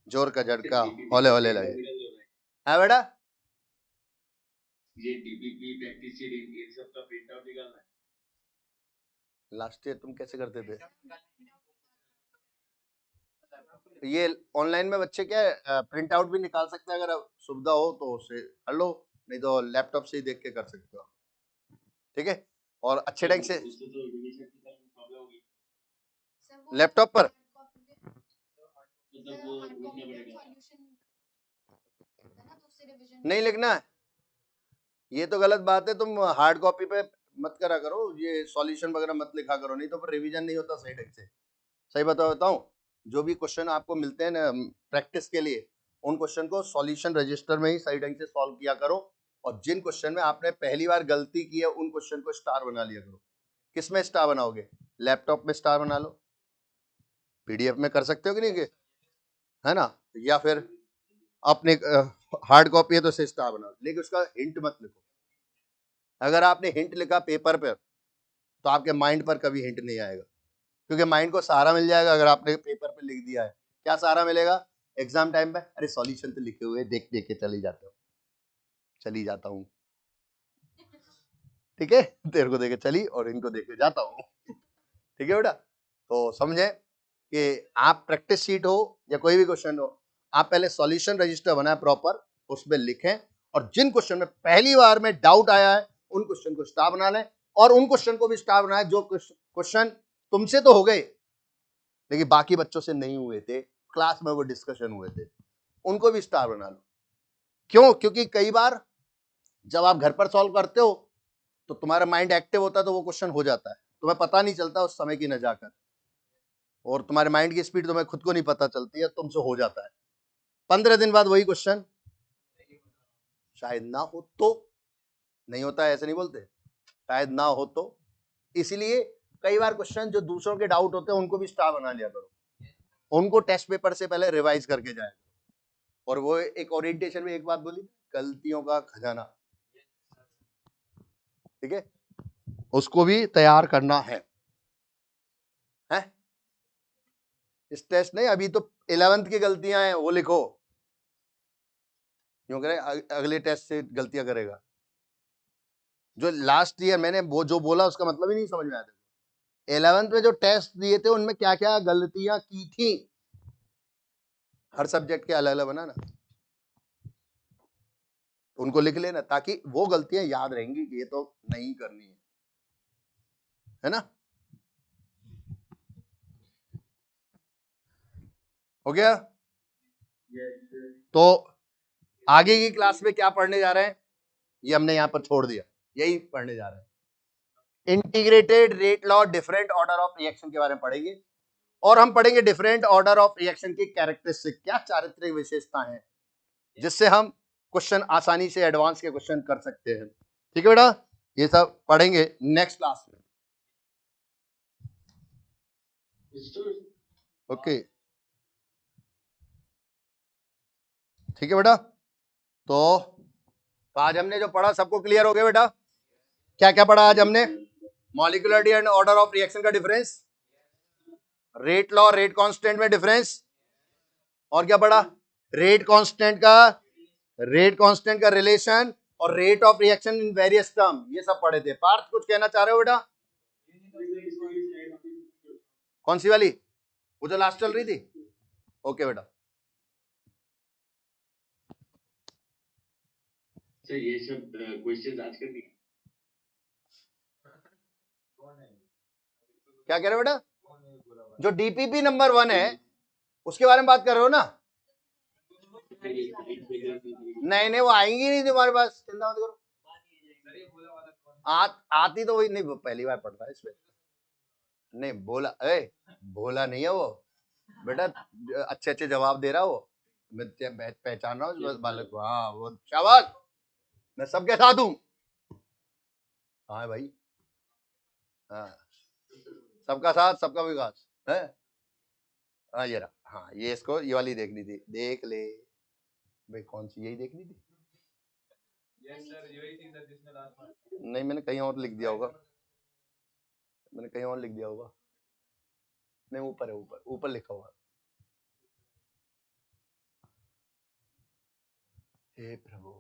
जोर का झटका हौले हौले लगे. हाँ बेटा, ये डीपीपी प्रैक्टिस शीट इन सब का प्रिंट आउट निकालना है. लास्ट ईयर तुम कैसे करते थे? ये ऑनलाइन में बच्चे क्या प्रिंट आउट भी निकाल सकते हैं, अगर सुविधा हो तो उससे कर लो, नहीं तो लैपटॉप से ही देख के कर सकते हो. ठीक है? और अच्छे ढंग से उससे तो रिवीजन की प्रॉब्लम होगी. लैपटॉप पर मतलब वो लिखना पड़ेगा. नहीं लिखना है. ये तो गलत बात है. तुम हार्ड कॉपी पे मत करा करो, ये सॉल्यूशन वगैरह मत लिखा करो, नहीं तो फिर रिवीजन नहीं होता सही ढंग से. सही बताऊं, जो भी क्वेश्चन आपको मिलते हैं ना प्रैक्टिस के लिए, उन क्वेश्चन को सॉल्यूशन रजिस्टर में ही सही ढंग से सॉल्व किया करो. और जिन क्वेश्चन में आपने पहली बार गलती की है उन क्वेश्चन को स्टार बना लिया करो. किस में स्टार बनाओगे? लैपटॉप में स्टार बना लो, पीडीएफ में कर सकते हो कि नहीं, है ना? या फिर अपने हार्ड कॉपी है तो उसे स्टार बनाओ, लेकिन उसका हिंट मत लिखो. अगर आपने हिंट लिखा पेपर पर तो आपके माइंड पर कभी हिंट नहीं आएगा, क्योंकि माइंड को सहारा मिल जाएगा अगर आपने पेपर पे लिख दिया है. क्या सहारा मिलेगा एग्जाम टाइम पे? अरे सॉल्यूशन तो लिखे हुए, देख देख के चली जाता हूँ. ठीक है? तेरे को देखे चली और इनको देखे जाता हूँ. ठीक है बेटा? तो समझे कि आप प्रैक्टिस शीट हो या कोई भी क्वेश्चन हो, आप पहले सॉल्यूशन रजिस्टर बनाए प्रॉपर, उसमें लिखें, और जिन क्वेश्चन में पहली बार में डाउट आया है उन क्वेश्चन को स्टार बना लें, और उन क्वेश्चन को भी स्टार बनाए जो क्वेश्चन तुमसे तो हो गए लेकिन बाकी बच्चों से नहीं हुए थे, क्लास में वो डिस्कशन हुए थे, उनको भी स्टार बना लो. क्यों? क्योंकि कई बार जब आप घर पर सॉल्व करते हो तो तुम्हारा माइंड एक्टिव होता है, तो वो क्वेश्चन हो जाता है, तुम्हें पता नहीं चलता उस समय की न जाकर, और तुम्हारे माइंड की स्पीड तुम्हें खुद को नहीं पता चलती है, तुमसे हो जाता है. 15 दिन बाद वही क्वेश्चन शायद ना हो तो नहीं होता है, ऐसे नहीं बोलते, शायद ना हो तो. इसलिए कई बार क्वेश्चन जो दूसरों के डाउट होते हैं उनको भी स्टार बना लिया करो, उनको टेस्ट पेपर से पहले रिवाइज करके जाए. और वो एक ओरिएंटेशन में एक बात बोली, गलतियों का खजाना. ठीक है? उसको भी तैयार करना है. इस टेस्ट नहीं, अभी तो 11th की गलतियां हैं वो लिखो, क्यों करे अगले टेस्ट से गलतियां करेगा. जो लास्ट ईयर मैंने वो जो बोला उसका मतलब ही नहीं समझ में आया. 11th में जो टेस्ट दिए थे उनमें क्या क्या गलतियां की थी, हर सब्जेक्ट के अलग अलग बनाना, उनको लिख लेना, ताकि वो गलतियां याद रहेंगी कि ये तो नहीं करनी है ना? हो गया? तो आगे की क्लास में क्या पढ़ने जा रहे हैं ये हमने यहां पर छोड़ दिया, यही पढ़ने जा रहे हैं. Integrated rate law, different order of reaction के बारे में पढ़ेंगे, और हम पढ़ेंगे डिफरेंट ऑर्डर ऑफ रिएक्शन की कैरेक्टरिस्टिक, क्या चारित्रिक विशेषता है, जिससे हम क्वेश्चन आसानी से एडवांस के क्वेश्चन कर सकते हैं। ठीक है बेटा, ये सब पढ़ेंगे नेक्स्ट क्लास में। ओके ठीक है बेटा, तो आज हमने जो पढ़ा सबको क्लियर हो गया बेटा? क्या क्या पढ़ा आज हमने? Molecularity and order of reaction का difference, rate law rate constant में डिफरेंस, और क्या पढ़ा? रेट कांस्टेंट का रिलेशन और rate of reaction in various term, ये सब पढ़े थे। पार्थ कुछ कहना चाह रहे हो बेटा? कौन सी वाली? वो जो लास्ट चल रही थी? ओके बेटा। सर ये सब क्वेश्चंस आज कर दिए। क्या कह रहे हो बेटा? जो डीपीपी नंबर 1 है उसके बारे में बात कर रहे हो ना? नहीं नहीं, वो आएंगी नहीं तुम्हारे पास, चिंता मत करो। आती तो वही नहीं, पहली बार पढ़ रहा है इसमें। नहीं बोला, बोला नहीं है वो बेटा, अच्छे अच्छे जवाब दे रहा वो, मैं पहचान रहा हूँ बालक को। हाँ वो शाबाश, मैं सबके साथ हूँ। हाँ भाई, हाँ सबका साथ सबका विकास है। हाँ ये रहा, हाँ ये इसको ये वाली देखनी थी, देख ले भाई। कौन सी? यही देखनी थी? नहीं मैंने कहीं और लिख दिया होगा, मैंने कहीं और लिख दिया होगा। नहीं ऊपर है, ऊपर ऊपर लिखा हुआ। हे प्रभु,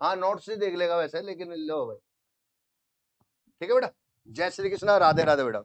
हाँ नोट्स ही देख लेगा वैसे, लेकिन लो भाई। ठीक है बेटा, जय श्री कृष्णा, राधे राधे बेटा।